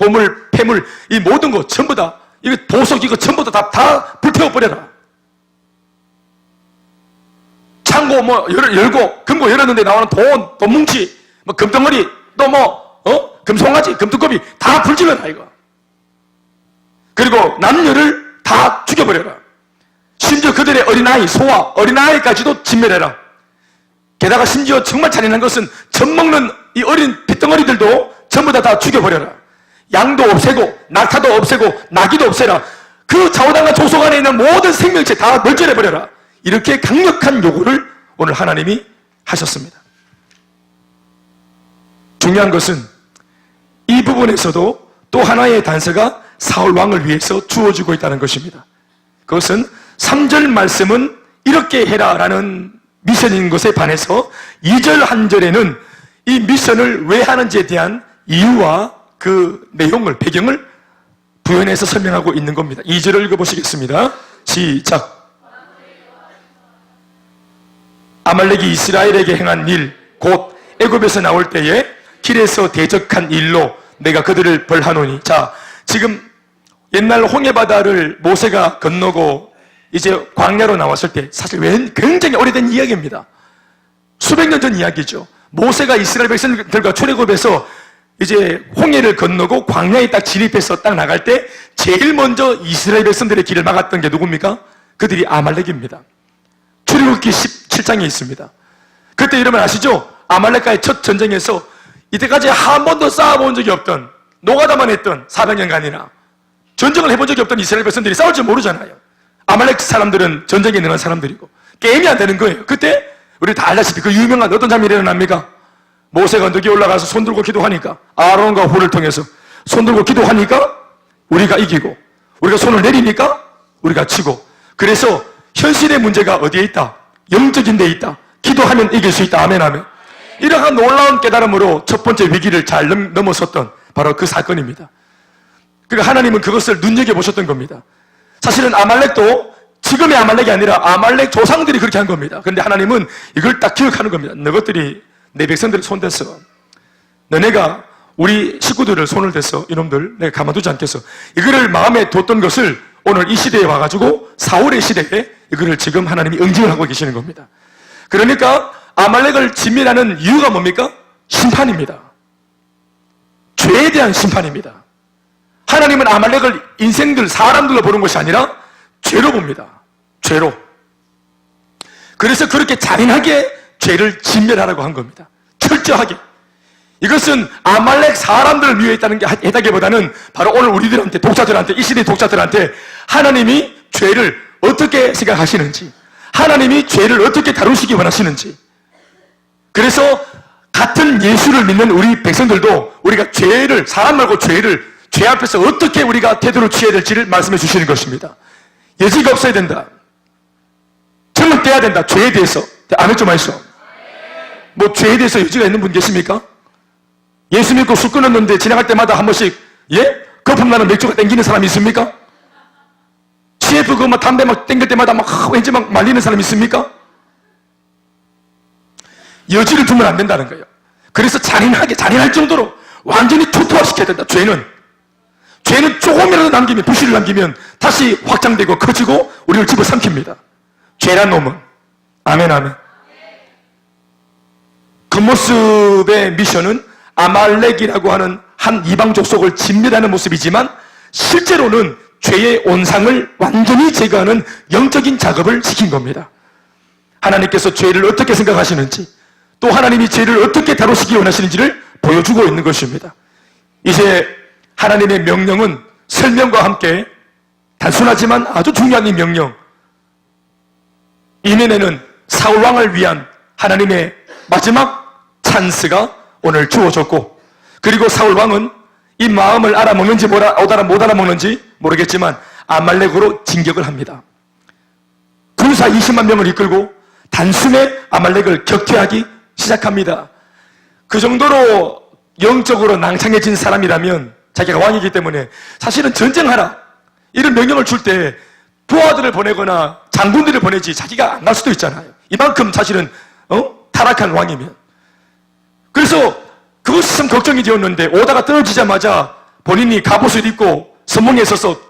보물, 폐물, 이 모든 거 전부 다, 이거 보석 이거 전부 다 불태워버려라. 창고 뭐 열고 금고 열었는데 나오는 돈 뭉치, 뭐 금덩어리, 또 금송아지, 금두꺼비 다 불질러라 이거. 그리고 남녀를 다 죽여버려라. 심지어 그들의 어린아이, 소아, 어린아이까지도 진멸해라. 게다가 심지어 정말 잔인한 것은 젖 먹는 이 어린 핏덩어리들도 전부 다 죽여버려라. 양도 없애고 낙타도 없애고 나귀도 없애라. 그 좌우당한 조속 안에 있는 모든 생명체 다 멸절해버려라. 이렇게 강력한 요구를 오늘 하나님이 하셨습니다. 중요한 것은 이 부분에서도 또 하나의 단서가 사울 왕을 위해서 주어지고 있다는 것입니다. 그것은 3절 말씀은 이렇게 해라라는 미션인 것에 반해서 2절 한 절에는 이 미션을 왜 하는지에 대한 이유와 그 내용을, 배경을 부연해서 설명하고 있는 겁니다. 2절을 읽어보시겠습니다. 시작. 아말렉이 이스라엘에게 행한 일, 곧 애굽에서 나올 때에 길에서 대적한 일로 내가 그들을 벌하노니. 자, 지금 옛날 홍해바다를 모세가 건너고 이제 광야로 나왔을 때, 사실 굉장히 오래된 이야기입니다. 수백 년 전 이야기죠. 모세가 이스라엘 백성들과 출애굽해서 이제 홍해를 건너고 광야에 딱 진입해서 딱 나갈 때 제일 먼저 이스라엘 백성들의 길을 막았던 게 누굽니까? 그들이 아말렉입니다. 출애굽기 17장에 있습니다. 그때 이름을 아시죠? 아말렉과의 첫 전쟁에서 이때까지 한 번도 싸워본 적이 없던, 노가다만 했던 400년간이나 전쟁을 해본 적이 없던 이스라엘 백성들이 싸울 줄 모르잖아요. 아말렉 사람들은 전쟁에 능한 사람들이고 게임이 안 되는 거예요. 그때 우리 다 알다시피 그 유명한 어떤 장면이 일어납니까? 모세가 언덕에 올라가서 손 들고 기도하니까, 아론과 홀을 통해서 손 들고 기도하니까 우리가 이기고, 우리가 손을 내리니까 우리가 치고. 그래서 현실의 문제가 어디에 있다? 영적인 데 있다. 기도하면 이길 수 있다. 아멘, 아멘. 이러한 놀라운 깨달음으로 첫 번째 위기를 잘 넘어섰던 바로 그 사건입니다. 그러니까 하나님은 그것을 눈여겨보셨던 겁니다. 사실은 아말렉도 지금의 아말렉이 아니라 아말렉 조상들이 그렇게 한 겁니다. 그런데 하나님은 이걸 딱 기억하는 겁니다. 너것들이 내 백성들을 손댔어. 너네가 우리 식구들을 손을 댔어. 이놈들 내가 가만두지 않겠어. 이거를 마음에 뒀던 것을 오늘 이 시대에 와가지고 사울의 시대에 이거를 지금 하나님이 응징을 하고 계시는 겁니다. 그러니까 아말렉을 진멸하는 이유가 뭡니까? 심판입니다. 죄에 대한 심판입니다. 하나님은 아말렉을 인생들, 사람들로 보는 것이 아니라 죄로 봅니다. 죄로. 그래서 그렇게 잔인하게 죄를 진멸하라고 한 겁니다. 철저하게. 이것은 아말렉 사람들을 위해 있다는 게 해다기보다는 바로 오늘 우리들한테, 독자들한테, 이 시대 독자들한테 하나님이 죄를 어떻게 생각하시는지, 하나님이 죄를 어떻게 다루시기 원하시는지. 그래서 같은 예수를 믿는 우리 백성들도 우리가 죄를, 사람 말고 죄를, 죄 앞에서 어떻게 우리가 태도를 취해야 될지를 말씀해 주시는 것입니다. 여지가 없어야 된다. 정을 떼야 된다. 죄에 대해서. 아멘 좀 하시오. 뭐 죄에 대해서 여지가 있는 분 계십니까? 예수 믿고 술 끊었는데 지나갈 때마다 한 번씩 거품나는 맥주가 땡기는 사람이 있습니까? CF 그거 막 담배 막 땡길 때마다 막 왠지 막 말리는 사람이 있습니까? 여지를 두면 안 된다는 거예요. 그래서 잔인할 정도로 완전히 초토화시켜야 된다. 죄는 조금이라도 남기면, 부실을 남기면 다시 확장되고 커지고 우리를 집어삼킵니다. 죄란 놈은. 아멘, 아멘. 겉모습의 미션은 아말렉이라고 하는 한 이방 족속을 진멸하는 모습이지만 실제로는 죄의 온상을 완전히 제거하는 영적인 작업을 시킨 겁니다. 하나님께서 죄를 어떻게 생각하시는지, 또 하나님이 죄를 어떻게 다루시기 원하시는지를 보여주고 있는 것입니다. 이제 하나님의 명령은 설명과 함께 단순하지만 아주 중요한 이 명령, 이면에는 사울왕을 위한 하나님의 마지막 찬스가 오늘 주어졌고, 그리고 사울왕은 이 마음을 알아먹는지 못 알아먹는지 모르겠지만 아말렉으로 진격을 합니다. 군사 20만 명을 이끌고 단숨에 아말렉을 격퇴하기 시작합니다. 그 정도로 영적으로 낭창해진 사람이라면, 자기가 왕이기 때문에 사실은 전쟁하라 이런 명령을 줄 때 부하들을 보내거나 장군들을 보내지 자기가 안 갈 수도 있잖아요. 이만큼 사실은 타락한 왕이면. 그래서 그것이 참 걱정이 되었는데, 오다가 떨어지자마자 본인이 갑옷을 입고 선봉에 서서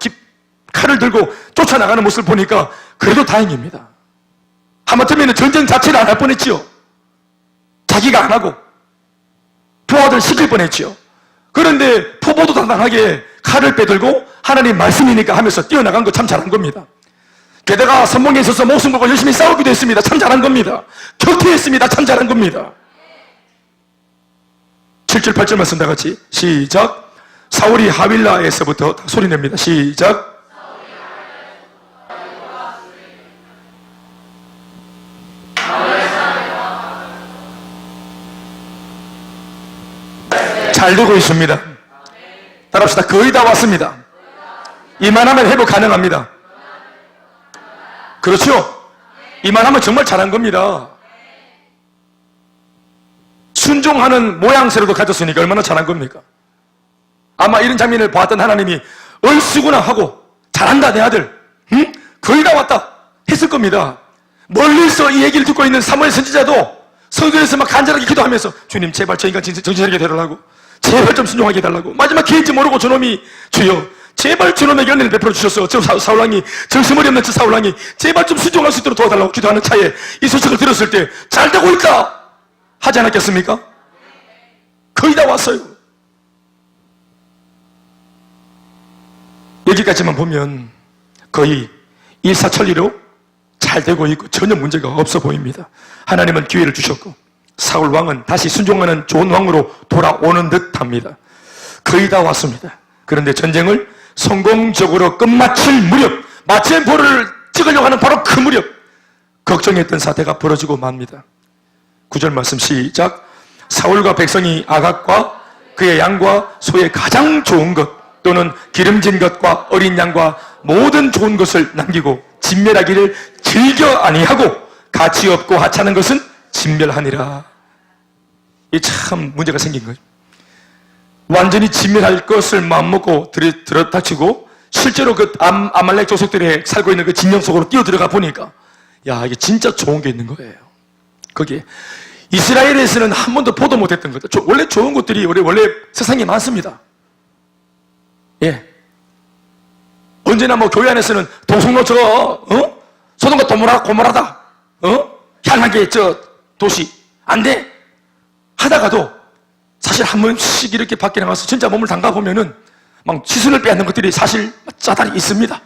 칼을 들고 쫓아나가는 모습을 보니까 그래도 다행입니다. 하마터면 전쟁 자체를 안 할 뻔했지요. 자기가 안 하고 부하들 시킬 뻔했지요. 그런데 포보도 당당하게 칼을 빼들고 하나님 말씀이니까 하면서 뛰어나간 거 참 잘한 겁니다. 게다가 선봉에 있어서 목숨 걸고 열심히 싸우기도 했습니다. 참 잘한 겁니다. 격퇴했습니다. 참 잘한 겁니다. 7절 8절 말씀 다 같이 시작. 사울이 하윌라에서부터 소리 냅니다. 시작. 잘 되고 있습니다. 따라합시다. 거의 다 왔습니다. 이만하면 회복 가능합니다. 그렇죠? 이만하면 정말 잘한 겁니다. 순종하는 모양새로도 가졌으니까 얼마나 잘한 겁니까? 아마 이런 장면을 봤던 하나님이 얼씨구나 하고 잘한다 내 아들, 응? 거의 다 왔다 했을 겁니다. 멀리서 이 얘기를 듣고 있는 사무엘 선지자도 성전에서 막 간절하게 기도하면서 주님 제발 저 인간 정신 차리게 해달라고, 제발 좀 순종하게 해달라고. 마지막 기회인지 모르고 저놈이 주여 제발 저놈에게 은혜를 베풀어 주셔서 저 사울왕이, 정신머리 없는 저 사울왕이 제발 좀 순종할 수 있도록 도와달라고 기도하는 차에 이 소식을 들었을 때 잘 되고 있다 하지 않았겠습니까? 거의 다 왔어요. 여기까지만 보면 거의 일사천리로 잘 되고 있고 전혀 문제가 없어 보입니다. 하나님은 기회를 주셨고 사울 왕은 다시 순종하는 좋은 왕으로 돌아오는 듯합니다. 거의 다 왔습니다. 그런데 전쟁을 성공적으로 끝마칠 무렵, 마침표를 찍으려고 하는 바로 그 무렵 걱정했던 사태가 벌어지고 맙니다. 9절 말씀 시작. 사울과 백성이 아각과 그의 양과 소의 가장 좋은 것 또는 기름진 것과 어린 양과 모든 좋은 것을 남기고 진멸하기를 즐겨 아니하고 가치 없고 하찮은 것은 진멸하니라. 이 참 문제가 생긴 거죠. 완전히 진멸할 것을 마음먹고 들어닥치고 실제로 그 아말렉 조석들이 살고 있는 그 진영 속으로 뛰어들어가 보니까 야, 이게 진짜 좋은 게 있는 거예요. 거기에 이스라엘에서는 한 번도 보도 못했던 거죠. 원래 좋은 것들이 원래 세상에 많습니다. 예. 언제나 뭐 교회 안에서는 동성로 소돔과 고모라다, 향하게 도시 안 돼 하다가도 사실 한 번씩 이렇게 밖에 나가서 진짜 몸을 담가 보면은 막 시선을 빼앗는 것들이 사실 짜다리 있습니다.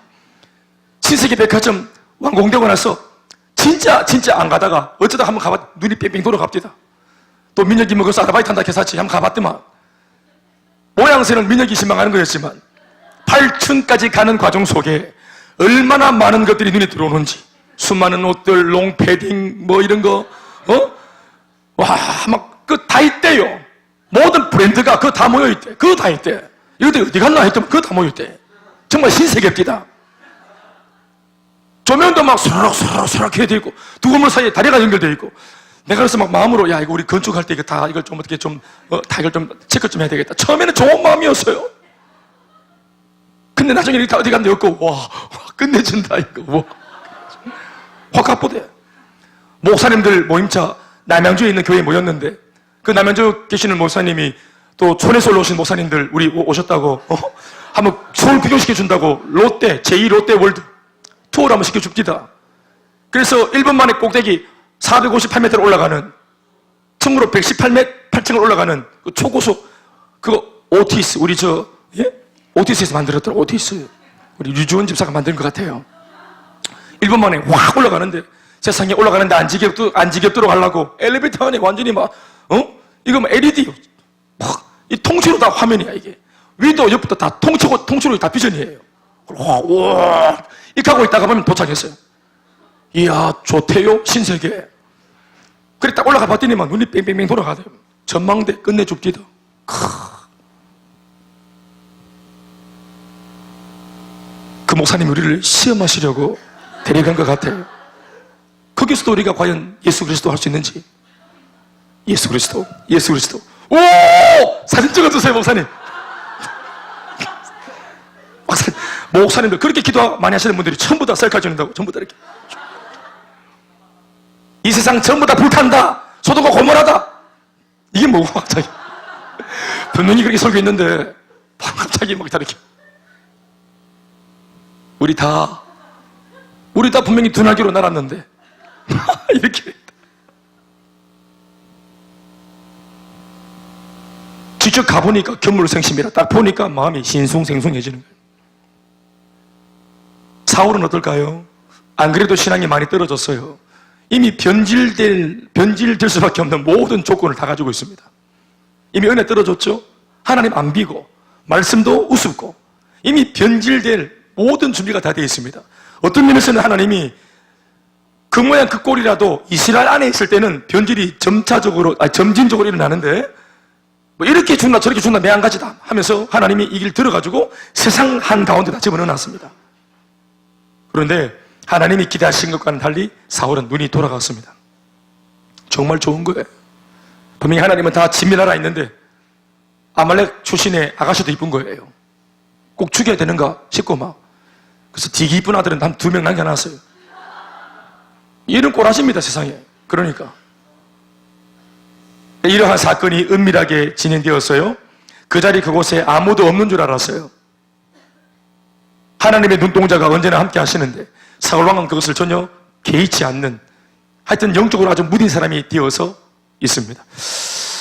신세계 백화점 완공되고 나서 진짜 안 가다가 어쩌다 한번 가봤, 눈이 뺑뺑 돌아갑니다. 또 민혁이 먹어서 아르바이트 한다 해서지 한번 가봤더만 모양새는 민혁이 실망하는 거였지만 8층까지 가는 과정 속에 얼마나 많은 것들이 눈에 들어오는지, 수많은 옷들, 롱패딩 뭐 이런 거, 와, 막 그 다 있대요. 모든 브랜드가 그거 다 모여있대. 그거 다 있대. 이것들 어디 갔나 했더니 그거 다 모여있대. 정말 신세계입니다. 조명도 막 소락소락 해야 되고 두 건물 사이에 다리가 연결되어 있고, 내가 그래서 막 마음으로 야, 이거 우리 건축할 때 이거 다 이걸 좀 어떻게 다 이걸 좀 체크 좀 해야 되겠다. 처음에는 좋은 마음이었어요. 근데 나중에 이렇게 다 어디 갔는데 없고, 와 끝내준다 이거. 와. 확 갚보대. 목사님들 모임차 남양주에 있는 교회에 모였는데 그 남양주 계시는 목사님이 또 촌에서 올라오신 목사님들 우리 오셨다고 한번 서울 구경시켜준다고 롯데 제2롯데월드 투어를 한번 시켜줍니다. 그래서 1분 만에 꼭대기 458m를 올라가는 틈으로 118층을 올라가는 그 초고속 그거 오티스 우리 오티스에서 만들었더라. 오티스 우리 류주원 집사가 만든 것 같아요. 1분 만에 확 올라가는데 세상에 올라가는데 안 지겹도록 하려고 엘리베이터 안에 완전히 막 이거 뭐 LED 막 이 통째로 다 화면이야. 이게 위도 옆부터 다 통째로 다 비전이에요. 와 이렇게 하고 있다가 보면 도착했어요. 이야 좋대요 신세계. 그래 딱 올라가 봤더니만 눈이 뺑뺑뺑 돌아가대요. 전망대 끝내줍디다. 그 목사님이 우리를 시험하시려고 데려간 것 같아요. 거기서도 우리가 과연 예수 그리스도 할 수 있는지. 예수 그리스도 오! 사진 찍어주세요 목사님. 목사님들 그렇게 기도 많이 하시는 분들이 전부 다 셀카 찍는다고 전부 다 이렇게 이 세상 전부 다 불탄다, 소돔과 고모라다. 이게 뭐고 갑자기 분명히 그렇게 설교했는데 방금 자기 막 다르게. 우리 다 분명히 둔하기로 날았는데 이렇게 직접 가보니까 견물생심이라 딱 보니까 마음이 신숭생숭해지는 거예요. 사울은 어떨까요? 안 그래도 신앙이 많이 떨어졌어요. 이미 변질될 수밖에 없는 모든 조건을 다 가지고 있습니다. 이미 은혜 떨어졌죠? 하나님 안 비고 말씀도 우습고 이미 변질될 모든 준비가 다 되어 있습니다. 어떤 면에서는 하나님이 그 모양 그 꼴이라도 이스라엘 안에 있을 때는 변질이 점진적으로 일어나는데 뭐 이렇게 죽나 저렇게 죽나 매한가지다 하면서 하나님이 이 길 들어가지고 세상 한가운데다 집어넣어놨습니다. 그런데 하나님이 기대하신 것과는 달리 사울은 눈이 돌아갔습니다. 정말 좋은 거예요. 분명히 하나님은 다 진미나라 있는데 아말렉 출신의 아가씨도 이쁜 거예요. 꼭 죽여야 되는가 싶고 막. 그래서 되게 이쁜 아들은 한 2명 남겨놨어요. 이런 꼬라지입니다, 세상에. 그러니까 이러한 사건이 은밀하게 진행되었어요. 그 자리 그곳에 아무도 없는 줄 알았어요. 하나님의 눈동자가 언제나 함께 하시는데 사울 왕은 그것을 전혀 개의치 않는, 하여튼 영적으로 아주 무딘 사람이 되어서 있습니다.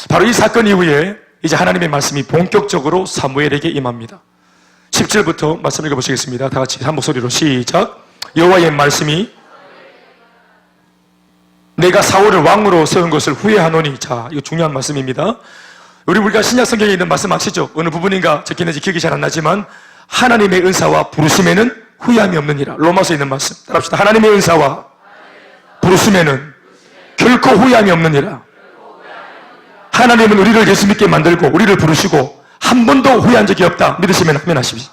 바로 이 사건 이후에 이제 하나님의 말씀이 본격적으로 사무엘에게 임합니다. 17부터 말씀 읽어보시겠습니다. 다 같이 한 목소리로 시작. 여호와의 말씀이 내가 사울을 왕으로 세운 것을 후회하노니. 자, 이거 중요한 말씀입니다. 우리가 신약 성경에 있는 말씀 아시죠? 어느 부분인가 적혀있는지 기억이 잘 안 나지만 하나님의 은사와 부르심에는 후회함이 없느니라. 로마서에 있는 말씀 따라합시다. 하나님의 은사와 부르심에는 결코 후회함이 없느니라. 하나님은 우리를 예수 믿게 만들고 우리를 부르시고 한 번도 후회한 적이 없다. 믿으시면 아멘 하십시오.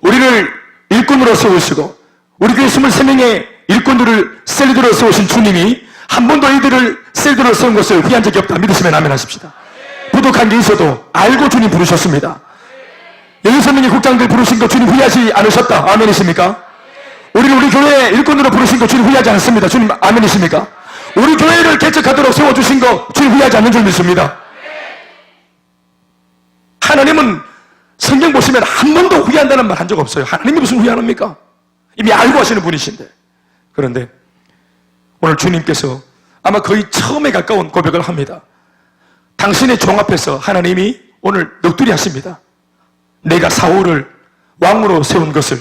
우리를 일꾼으로 세우시고 우리 교회 23명의 일꾼들을 셀리더로 세우신 주님이 한 번도 이들을 셀리더로 세운 것을 후회한 적이 없다. 믿으시면 아멘 하십시다. 부족한 게 있어도 알고 주님 부르셨습니다. 6명의 국장들 부르신 거 주님 후회하지 않으셨다. 아멘이십니까? 우리 교회 일꾼으로 부르신 거 주님 후회하지 않습니다. 주님 아멘이십니까? 우리 교회를 개척하도록 세워주신 거 주님 후회하지 않는 줄 믿습니다. 하나님은 성경 보시면 한 번도 후회한다는 말 한 적 없어요. 하나님이 무슨 후회합니까? 이미 알고 하시는 분이신데. 그런데 오늘 주님께서 아마 거의 처음에 가까운 고백을 합니다. 당신의 종 앞에서 하나님이 오늘 넋두리 하십니다. 내가 사울을 왕으로 세운 것을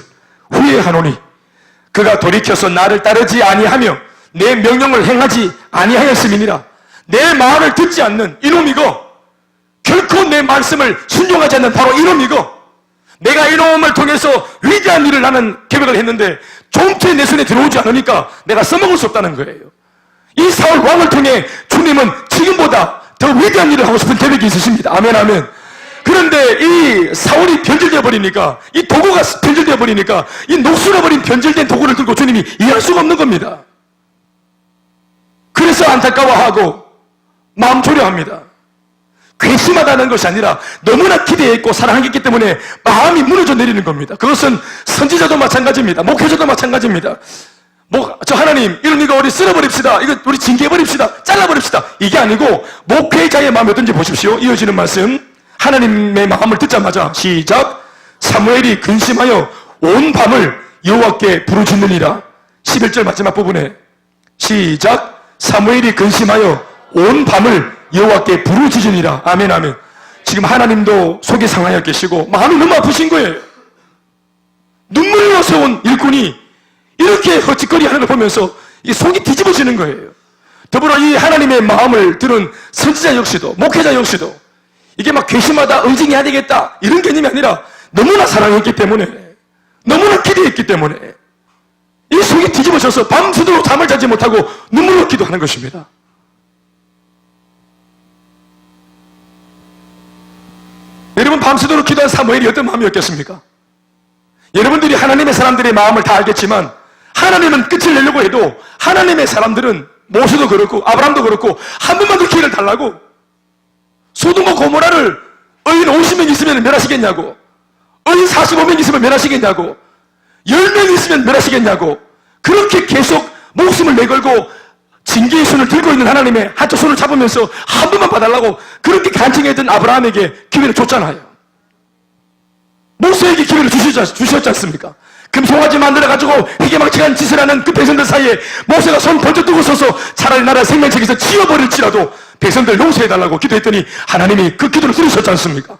후회하노니 그가 돌이켜서 나를 따르지 아니하며 내 명령을 행하지 아니하였음이니라. 내 말을 듣지 않는 이놈이고 결코 내 말씀을 순종하지 않는 바로 이놈이고 내가 이놈을 통해서 위대한 일을 나는 계획을 했는데 종체 내 손에 들어오지 않으니까 내가 써먹을 수 없다는 거예요. 이 사울 왕을 통해 주님은 지금보다 더 위대한 일을 하고 싶은 계획이 있으십니다. 아멘 아멘. 그런데 이 사울이 변질되어 버리니까, 이 도구가 변질되어 버리니까 이 녹슬어버린 변질된 도구를 들고 주님이 이해할 수가 없는 겁니다. 그래서 안타까워하고 마음 졸여합니다. 괘씸하다는 것이 아니라 너무나 기대했고 사랑하기 때문에 마음이 무너져 내리는 겁니다. 그것은 선지자도 마찬가지입니다. 목회자도 마찬가지입니다. 저 하나님, 이런 이거 우리 쓸어버립시다. 이거 우리 징계해버립시다. 잘라버립시다. 이게 아니고 목회자의 마음이 어떤지 보십시오. 이어지는 말씀. 하나님의 마음을 듣자마자 시작. 사무엘이 근심하여 온 밤을 여호와께 부르짖느니라. 11절 마지막 부분에 시작. 사무엘이 근심하여 온 밤을 여호와께 부르짖으니라. 아멘 아멘. 지금 하나님도 속이 상하여 계시고 마음이 너무 아프신 거예요. 눈물로 세운 일꾼이 이렇게 헛짓거리 하는 걸 보면서 이 속이 뒤집어지는 거예요. 더불어 이 하나님의 마음을 들은 선지자 역시도, 목회자 역시도 이게 막 괘씸하다, 응징해야 되겠다 이런 개념이 아니라 너무나 사랑했기 때문에, 너무나 기대했기 때문에 이 속이 뒤집어져서 밤새도록 잠을 자지 못하고 눈물로 기도하는 것입니다. 여러분, 밤새도록 기도한 사무엘이 어떤 마음이었겠습니까? 여러분들이 하나님의 사람들의 마음을 다 알겠지만 하나님은 끝을 내려고 해도 하나님의 사람들은 모세도 그렇고 아브라함도 그렇고 한 번만 더 기회를 달라고, 소돔과 고모라를 의인 50명 있으면 멸하시겠냐고, 의인 45명 있으면 멸하시겠냐고, 10명 있으면 멸하시겠냐고, 그렇게 계속 목숨을 내걸고 징계의 손을 들고 있는 하나님의 한쪽 손을 잡으면서 한 번만 봐달라고 그렇게 간청했던 아브라함에게 기회를 줬잖아요. 모세에게 기회를 주셨지 않습니까? 금송아지 만들어가지고 희귀망측한 짓을 하는 그 백성들 사이에 모세가 손 번쩍 들고 서서 차라리 나라 생명책에서 지워버릴지라도 백성들 용서해달라고 기도했더니 하나님이 그 기도를 들으셨지 않습니까?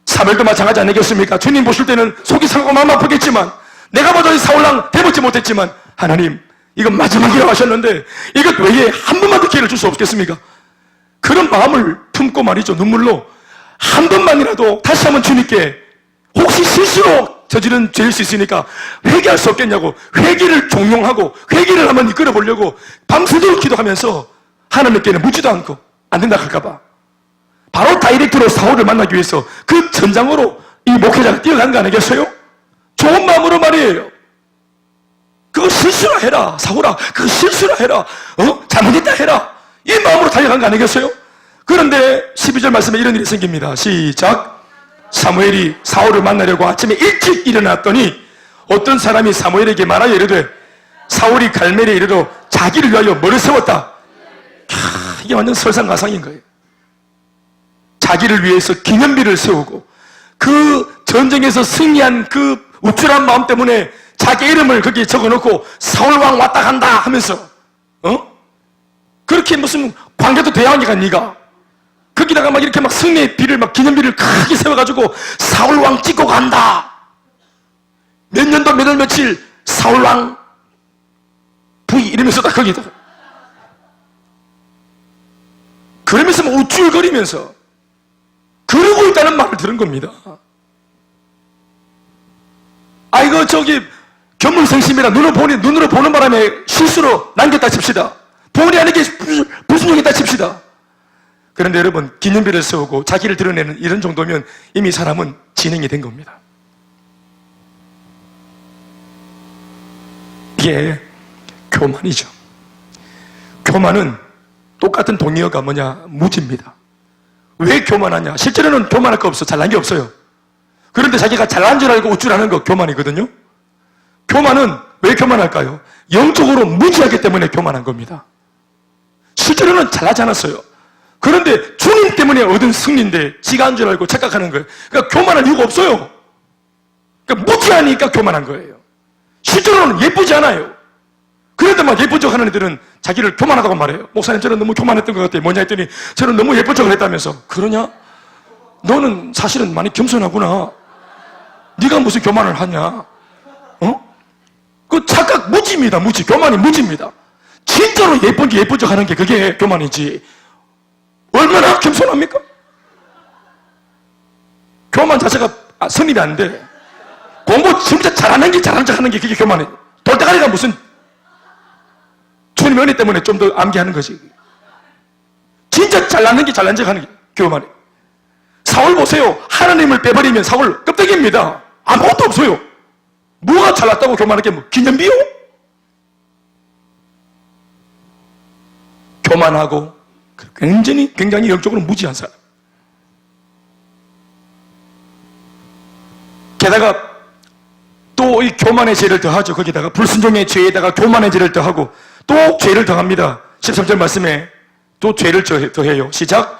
사무엘도 마찬가지 아니겠습니까? 주님 보실 때는 속이 상하고 마음 아프겠지만 내가 봐도 이 사울왕 대보지 못했지만 하나님 이건 마지막이라고 하셨는데 이것 외에 한 번만 더 기회를 줄 수 없겠습니까? 그런 마음을 품고 말이죠. 눈물로 한 번만이라도 다시 한번 주님께 혹시 실수로 저지른 죄일 수 있으니까 회개할 수 없겠냐고 회개를 종용하고 회개를 한번 이끌어 보려고 밤새도록 기도하면서 하나님께는 묻지도 않고 안 된다 할까봐 바로 다이렉트로 사울을 만나기 위해서 그 전장으로 이 목회자가 뛰어간 거 아니겠어요? 좋은 마음으로 말이에요. 그거 실수라 해라. 사울아 그거 실수라 해라. 잘못했다 해라. 이 마음으로 달려간 거 아니겠어요? 그런데 12절 말씀에 이런 일이 생깁니다. 시작. 사무엘이 사울을 만나려고 아침에 일찍 일어났더니 어떤 사람이 사무엘에게 말하여 이르되 사울이 갈멜에 이르러 자기를 위하여 뭐를 세웠다. 이게 완전 설상가상인 거예요. 자기를 위해서 기념비를 세우고 그 전쟁에서 승리한 그 우쭐한 마음 때문에 자기 이름을 거기에 적어놓고 사울왕 왔다 간다 하면서 그렇게 무슨 광개도 대왕이가 니가 거기다가 막 이렇게 막 승리의 비를 막 기념비를 크게 세워가지고 사울왕 찍고 간다. 몇 년도 몇 월 며칠 사울왕 부위 이러면서 딱 거기다. 그러면서 막 우쭐거리면서 그러고 있다는 말을 들은 겁니다. 이거 저기 견물생심이라 눈으로 보는 바람에 실수로 남겼다 칩시다. 본의 아니게 불순종했다 칩시다. 그런데 여러분 기념비를 세우고 자기를 드러내는 이런 정도면 이미 사람은 진행이 된 겁니다. 이게 교만이죠. 교만은 똑같은 동의어가 뭐냐? 무지입니다. 왜 교만하냐? 실제로는 교만할 거 없어. 잘난 게 없어요. 그런데 자기가 잘난 줄 알고 우쭐하는 거 교만이거든요. 교만은 왜 교만할까요? 영적으로 무지하기 때문에 교만한 겁니다. 실제로는 잘나지 않았어요. 그런데 주님 때문에 얻은 승리인데 지가 한 줄 알고 착각하는 거예요. 그러니까 교만할 이유가 없어요. 그러니까 무지하니까 교만한 거예요. 실제로는 예쁘지 않아요. 그런데 막 예쁜 척 하는 애들은 자기를 교만하다고 말해요. 목사님 저는 너무 교만했던 것 같아요. 뭐냐 했더니 저는 너무 예쁜 척을 했다면서. 그러냐? 너는 사실은 많이 겸손하구나. 네가 무슨 교만을 하냐? 그 착각 무지입니다. 무지. 교만이 무지입니다. 진짜로 예쁜 척 하는 게 그게 교만이지. 얼마나 겸손합니까? 교만 자체가 성립이 안 돼. 공부 진짜 잘하는 게 잘하는 척 하는 게 그게 교만해. 돌대가리가 무슨 주님의 은혜 때문에 좀 더 암기하는 거지. 진짜 잘나는 게 잘난 척 하는 게 교만해. 사울 보세요. 하나님을 빼버리면 사울 껍데기입니다. 아무것도 없어요. 뭐가 잘났다고 교만할 게 뭐 기념비요? 교만하고 굉장히 영적으로 무지한 사람. 게다가 또 이 교만의 죄를 더하죠. 거기다가 불순종의 죄에다가 교만의 죄를 더하고 또 죄를 더합니다. 13절 말씀에 또 죄를 더해요. 시작.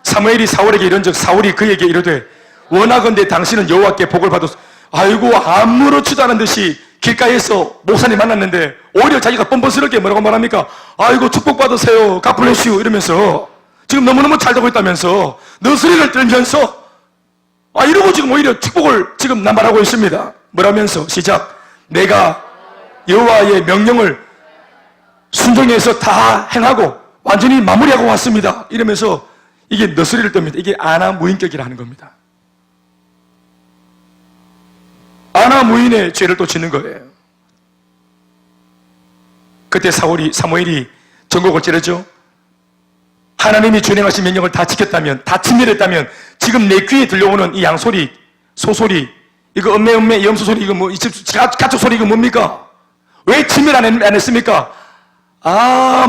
사무엘이 사울에게 이른즉 사울이 그에게 이르되 원하건대 당신은 여호와께 복을 받았소. 아이고 아무렇지도 않은 듯이 길가에서 목사님 만났는데 오히려 자기가 뻔뻔스럽게 뭐라고 말합니까? 아이고 축복받으세요. God bless you 이러면서 지금 너무너무 잘 되고 있다면서 너스리를 떨면서 이러고 지금 오히려 축복을 지금 남발하고 있습니다. 뭐라면서? 시작. 내가 여호와의 명령을 순종해서 다 행하고 완전히 마무리하고 왔습니다. 이러면서 이게 너스리를 떱니다. 이게 아나무인격이라 하는 겁니다. 아나무인의 죄를 또 짓는 거예요. 그때 사무엘이 전곡을 찌르죠. 하나님이 준행하신 명령을 다 지켰다면, 다 친밀했다면 지금 내 귀에 들려오는 이 양소리, 소소리, 이거 음매 염소소리, 이거 뭐 가축 소리 이거 뭡니까? 왜 친밀 안 했습니까?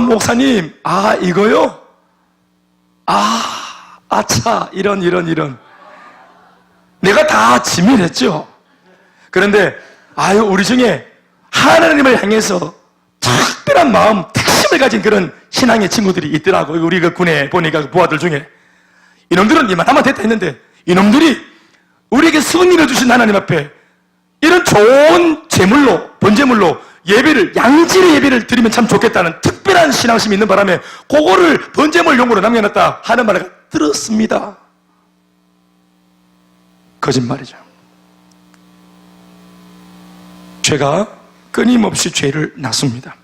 목사님, 이거요? 아차, 이런. 내가 다 친밀했죠. 그런데 우리 중에 하나님을 향해서 특별한 마음, 택심을 가진 그런 신앙의 친구들이 있더라고. 우리 그 군에 보니까 부하들 중에 이놈들은 이만하면 됐다 했는데 이놈들이 우리에게 승리를 주신 하나님 앞에 이런 좋은 제물로, 번제물로 예배를, 양질의 예배를 드리면 참 좋겠다는 특별한 신앙심이 있는 바람에 그거를 번제물 용으로 남겨놨다 하는 말을 들었습니다. 거짓말이죠. 죄가 끊임없이 죄를 낳습니다.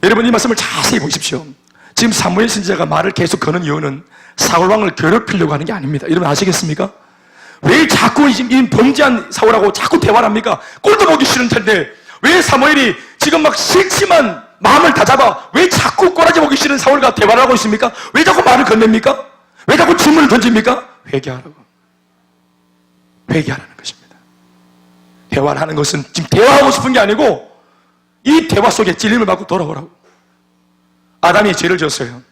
여러분, 이 말씀을 자세히 보십시오. 지금 사무엘 선지자가 말을 계속 거는 이유는 사울왕을 괴롭히려고 하는 게 아닙니다. 여러분 아시겠습니까? 왜 자꾸 이 범죄한 사울하고 자꾸 대화를 합니까? 꼴도 보기 싫은 텐데 왜 사무엘이 지금 막 싫지만 마음을 다 잡아 왜 자꾸 꼬라지 보기 싫은 사울과 대화를 하고 있습니까? 왜 자꾸 말을 건넵니까? 왜 자꾸 질문을 던집니까? 회개하라고. 회개하라는 것입니다. 대화를 하는 것은 지금 대화하고 싶은 게 아니고 이 대화 속에 찔림을 받고 돌아오라고. 아담이 죄를 지었어요.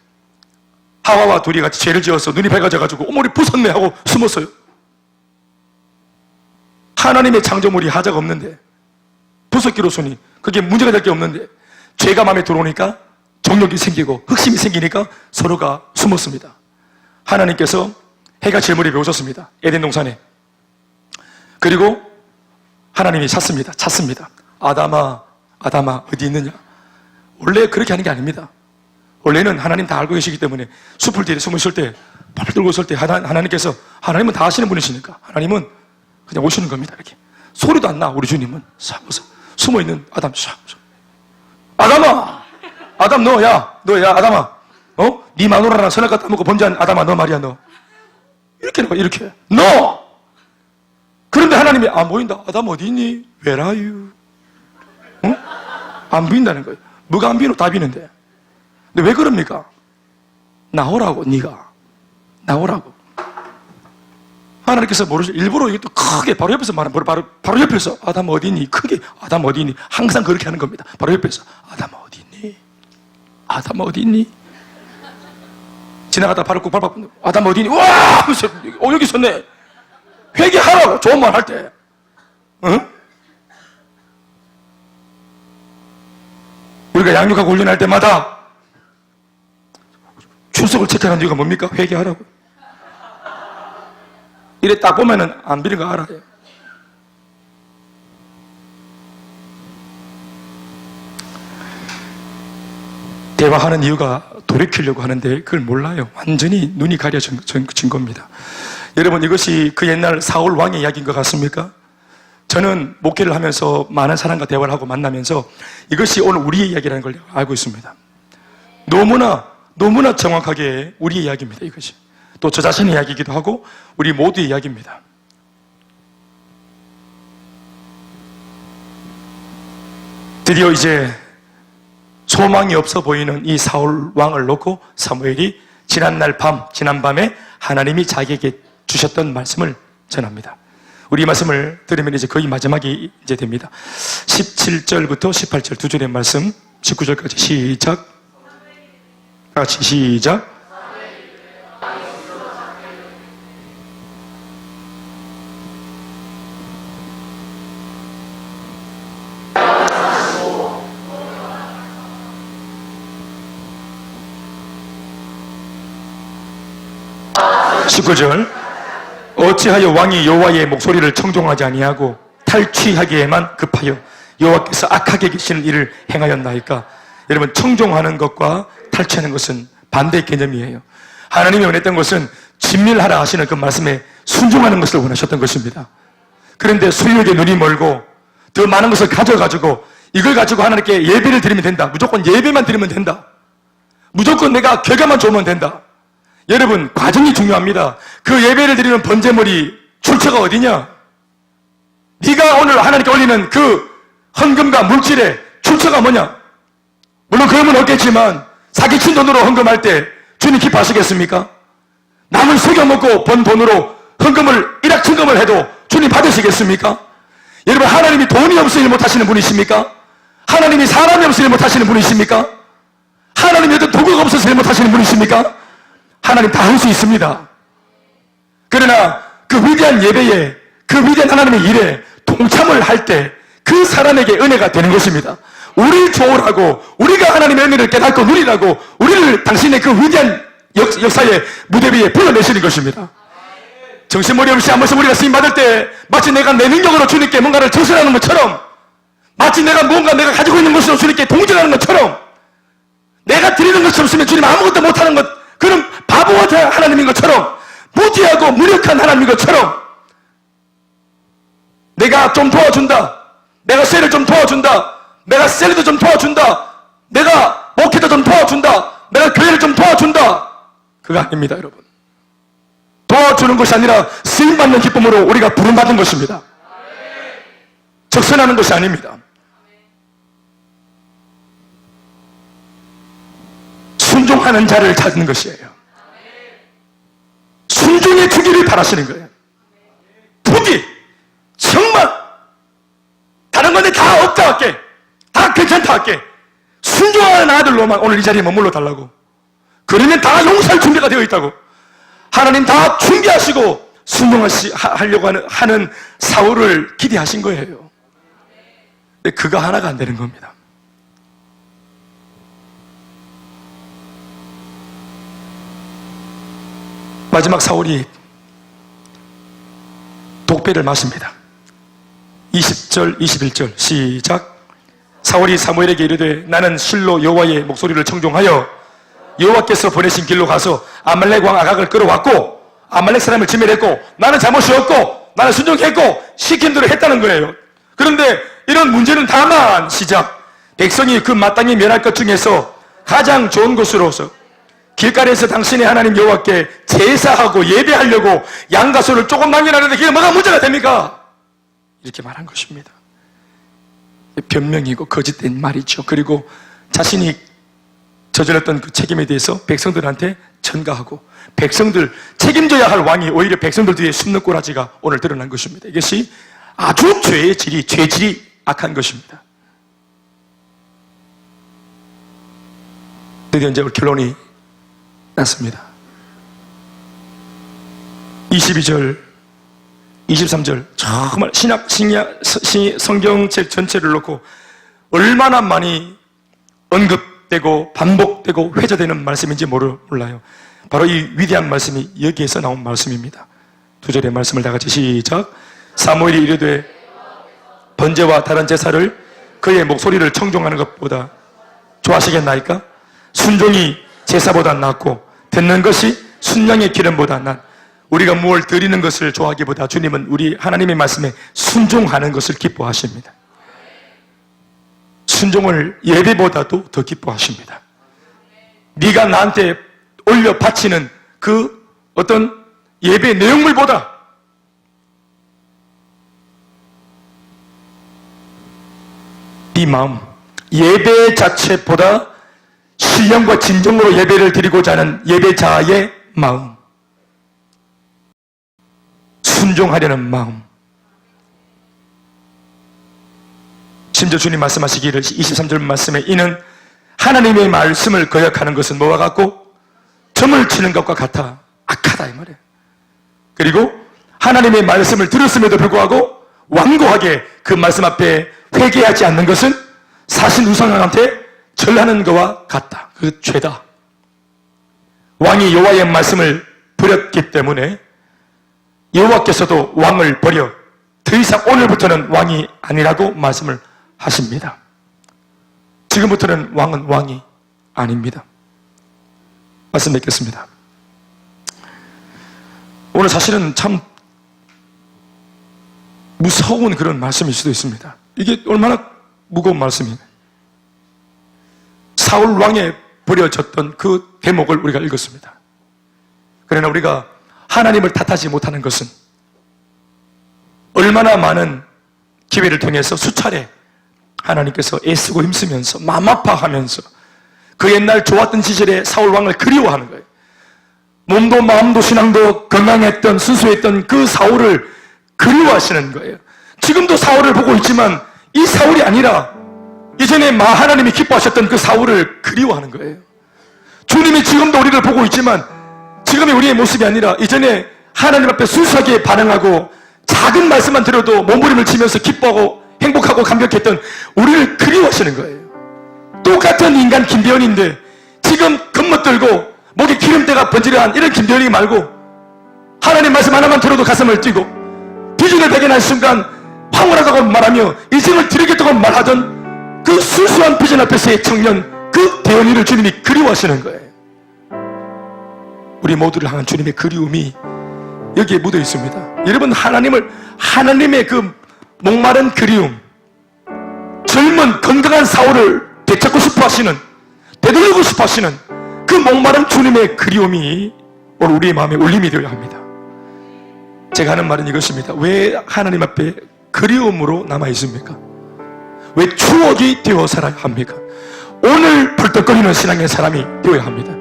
하와와 둘이 같이 죄를 지어서 눈이 밝아져가지고 어머니 부쉈네 하고 숨었어요. 하나님의 창조물이 하자가 없는데 부쉈기로 손이 그게 문제가 될 게 없는데 죄가 마음에 들어오니까 정욕이 생기고 흑심이 생기니까 서로가 숨었습니다. 하나님께서 해가 질 무렵에 오셨습니다. 에덴 동산에. 그리고 하나님이 찾습니다. 아담아 어디 있느냐? 원래 그렇게 하는 게 아닙니다. 원래는 하나님 다 알고 계시기 때문에 숲을 뒤에 숨어 있을 때, 발을 들고 있을 때 하나님께서, 하나님은 다 아시는 분이시니까 하나님은 그냥 오시는 겁니다. 이렇게 소리도 안 나. 우리 주님은 싹 숨어 있는 아담 싹. 아담아, 아담 너야 아담아, 네 마누라랑 선악과 따먹고 범죄한 아담아 너 말이야 너. 이렇게 나와 이렇게 너. 그런데 하나님이 안 보인다. 아담 어디 있니? Where are you? 안 보인다는 거예요. 뭐가 안 비노? 다 비는데. 근데 왜 그럽니까? 나오라고, 네가 나오라고. 하나님께서 모르죠. 일부러 이것도 크게 바로 옆에서 말하는 바로 옆에서 아담 어디 있니? 크게 아담 어디 있니? 항상 그렇게 하는 겁니다. 바로 옆에서 아담 어디 있니? 아담 어디 있니? 지나가다 발을 꼭 밟았는데 아담 어디 있니? 와! 여기 있었네. 회개하라고. 좋은 말 할 때. 응? 우리가 양육하고 훈련할 때마다 출석을 체크하는 이유가 뭡니까? 회개하라고. 이래 딱 보면은 안 비는 거 알아요. 대화하는 이유가 돌이키려고 하는데 그걸 몰라요. 완전히 눈이 가려진 겁니다. 여러분, 이것이 그 옛날 사울 왕의 이야기인 것 같습니까? 저는 목회를 하면서 많은 사람과 대화를 하고 만나면서 이것이 오늘 우리의 이야기라는 걸 알고 있습니다. 너무나 정확하게 우리의 이야기입니다. 이것이 또 저 자신의 이야기이기도 하고 우리 모두의 이야기입니다. 드디어 이제 소망이 없어 보이는 이 사울 왕을 놓고 사무엘이 지난 밤에 하나님이 자기에게 주셨던 말씀을 전합니다. 우리 말씀을 들으면 이제 거의 마지막이 이제 됩니다. 17절부터 18절 두 줄의 말씀, 19절까지 시작. 같이 시작. (19절) 어찌하여 왕이 여호와의 목소리를 청종하지 아니하고 탈취하기에만 급하여 여호와께서 악하게 계시는 일을 행하였나이까? 여러분, 청종하는 것과 탈취하는 것은 반대 개념이에요. 하나님이 원했던 것은 진밀하라 하시는 그 말씀에 순종하는 것을 원하셨던 것입니다. 그런데 수욕에 눈이 멀고 더 많은 것을 가져가지고 이걸 가지고 하나님께 예배를 드리면 된다. 무조건 예배만 드리면 된다. 무조건 내가 결과만 좋으면 된다. 여러분, 과정이 중요합니다. 그 예배를 드리는 번제물이 출처가 어디냐? 네가 오늘 하나님께 올리는 그 헌금과 물질의 출처가 뭐냐? 물론 그러면 없겠지만 사기친 돈으로 헌금할 때 주님 기뻐하시겠습니까? 남을 속여먹고 번 돈으로 헌금을 일확천금을 해도 주님 받으시겠습니까? 여러분, 하나님이 돈이 없어 일 못하시는 분이십니까? 하나님이 사람이 없어 일 못하시는 분이십니까? 하나님이 어떤 도구가 없어서 일 못하시는 분이십니까? 하나님 다 할 수 있습니다. 그러나 그 위대한 예배에, 그 위대한 하나님의 일에 동참을 할 때 그 사람에게 은혜가 되는 것입니다. 우리를 좋으라고, 우리가 하나님의 은혜를 깨닫고 누리라고 우리를 당신의 그 위대한 역사의 무대 위에 불러내시는 것입니다. 정신머리 없이 한 번씩 우리가 쓰임 받을 때 마치 내가 내 능력으로 주님께 뭔가를 전설하는 것처럼, 마치 내가 가지고 있는 것으로 주님께 동정하는 것처럼, 내가 드리는 것이 없으면 주님 아무것도 못하는 것, 그런 바보 같은 하나님인 것처럼, 무지하고 무력한 하나님인 것처럼, 내가 좀 도와준다, 내가 셀을 좀 도와준다, 내가 셀리도 좀 도와준다, 내가 목회도 좀 도와준다, 내가 교회를 좀 도와준다, 그거 아닙니다. 여러분, 도와주는 것이 아니라 쓰임받는 기쁨으로 우리가 부름받은 것입니다. 적선하는 것이 아닙니다. 순종하는 자를 찾는 것이에요. 순종해 주기를 바라시는 거예요. 부디 정말 다른 건데 다 없다 할게, 다 괜찮다 할게, 순종하는 아들로만 오늘 이 자리에 머물러 달라고. 그러면 다 용서할 준비가 되어 있다고. 하나님 다 준비하시고 순종하려고 하는 사울을 기대하신 거예요. 근데 그거 하나가 안 되는 겁니다. 마지막 사울이 독배를 마십니다. 20절 21절 시작. 사울이 사무엘에게 이르되 나는 실로 여호와의 목소리를 청종하여 여호와께서 보내신 길로 가서 아말렉 왕 아각을 끌어왔고 아말렉 사람을 지멸했고 나는 잘못이 없고 나는 순종했고 시킨 대로 했다는 거예요. 그런데 이런 문제는 다만 시작. 백성이 그 마땅히 멸할 것 중에서 가장 좋은 것으로서 길가에서 당신의 하나님 여호와께 제사하고 예배하려고 양과 소를 조금 남겨놨는데 그게 뭐가 문제가 됩니까? 이렇게 말한 것입니다. 변명이고 거짓된 말이죠. 그리고 자신이 저질렀던 그 책임에 대해서 백성들한테 전가하고 백성들 책임져야 할 왕이 오히려 백성들 뒤에 숨는 꼬라지가 오늘 드러난 것입니다. 이것이 아주 죄질이 악한 것입니다. 드디어 이제 결론이 났습니다. 22절 23절 정말 성경책 전체를 놓고 얼마나 많이 언급되고 반복되고 회자되는 말씀인지 몰라요. 바로 이 위대한 말씀이 여기에서 나온 말씀입니다. 2절의 말씀을 다 같이 시작. 사무엘이 이르되 번제와 다른 제사를 그의 목소리를 청종하는 것보다 좋아하시겠나이까? 순종이 제사보다 낫고 듣는 것이 순양의 기름보다 낫. 우리가 무엇을 드리는 것을 좋아하기보다 주님은 우리 하나님의 말씀에 순종하는 것을 기뻐하십니다. 순종을 예배보다도 더 기뻐하십니다. 네가 나한테 올려 바치는 그 어떤 예배 내용물보다 이 마음, 예배 자체보다 신령과 진정으로 예배를 드리고자 하는 예배자의 마음, 순종하려는 마음. 심지어 주님 말씀하시기를 23절 말씀에 이는 하나님의 말씀을 거역하는 것은 뭐와 같고 점을 치는 것과 같아 악하다 이 말이에요. 그리고 하나님의 말씀을 들었음에도 불구하고 완고하게 그 말씀 앞에 회개하지 않는 것은 사신 우상한테 절하는 것과 같다. 그 죄다. 왕이 여호와의 말씀을 버렸기 때문에 여호와께서도 왕을 버려 더 이상 오늘부터는 왕이 아니라고 말씀을 하십니다. 지금부터는 왕은 왕이 아닙니다. 말씀 맺겠습니다. 오늘 사실은 참 무서운 그런 말씀일 수도 있습니다. 이게 얼마나 무거운 말씀이에요. 사울 왕에 버려졌던 그 대목을 우리가 읽었습니다. 그러나 우리가 하나님을 탓하지 못하는 것은 얼마나 많은 기회를 통해서 수차례 하나님께서 애쓰고 힘쓰면서 마음 아파하면서 그 옛날 좋았던 시절의 사울 왕을 그리워하는 거예요. 몸도 마음도 신앙도 건강했던 순수했던 그 사울을 그리워하시는 거예요. 지금도 사울을 보고 있지만 이 사울이 아니라 이전에 하나님이 기뻐하셨던 그 사울을 그리워하는 거예요. 주님이 지금도 우리를 보고 있지만 지금의 우리의 모습이 아니라 이전에 하나님 앞에 순수하게 반응하고 작은 말씀만 들어도 몸부림을 치면서 기뻐하고 행복하고 감격했던 우리를 그리워하시는 거예요. 똑같은 인간 김대현인데 지금 겉멋들고 목에 기름때가 번지르한 이런 김대현이 말고 하나님 말씀 하나만 들어도 가슴을 뛰고 비전을 발견한 순간 황홀하다고 말하며 인생을 드리겠다고 말하던 그 순수한 비전 앞에서의 청년, 그 대원이를 주님이 그리워하시는 거예요. 우리 모두를 향한 주님의 그리움이 여기에 묻어 있습니다. 여러분, 하나님의 그 목마른 그리움, 젊은 건강한 사울을 되찾고 싶어 하시는, 되돌리고 싶어 하시는 그 목마른 주님의 그리움이 오늘 우리의 마음에 울림이 되어야 합니다. 제가 하는 말은 이것입니다. 왜 하나님 앞에 그리움으로 남아 있습니까? 왜 추억이 되어 살아야 합니까? 오늘 벌떡거리는 신앙의 사람이 되어야 합니다.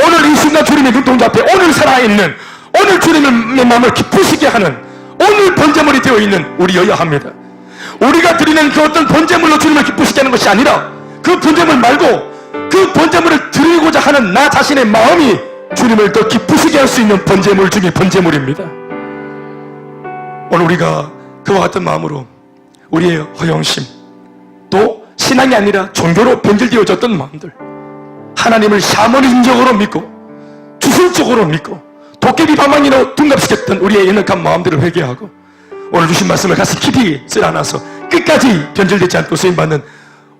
오늘 이 순간 주님의 눈동자 앞에 오늘 살아있는, 오늘 주님의 마음을 기쁘시게 하는, 오늘 번제물이 되어 있는 우리여야 합니다. 우리가 드리는 그 어떤 번제물로 주님을 기쁘시게 하는 것이 아니라 그 번제물 말고 그 번제물을 드리고자 하는 나 자신의 마음이 주님을 더 기쁘시게 할 수 있는 번제물 중에 번제물입니다. 오늘 우리가 그와 같은 마음으로 우리의 허영심, 또 신앙이 아니라 종교로 변질되어졌던 마음들, 하나님을 샤머니즘적으로 믿고 주술적으로 믿고 도깨비 방망이로 둔갑시켰던 우리의 연약한 마음들을 회개하고 오늘 주신 말씀을 가슴 깊이 쓸어안아서 끝까지 변질되지 않고 쓰임받는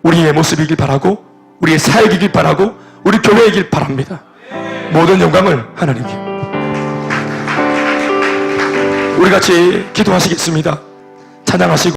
우리의 모습이길 바라고, 우리의 사역이길 바라고, 우리 교회이길 바랍니다. 모든 영광을 하나님께. 우리 같이 기도하시겠습니다. 찬양하시고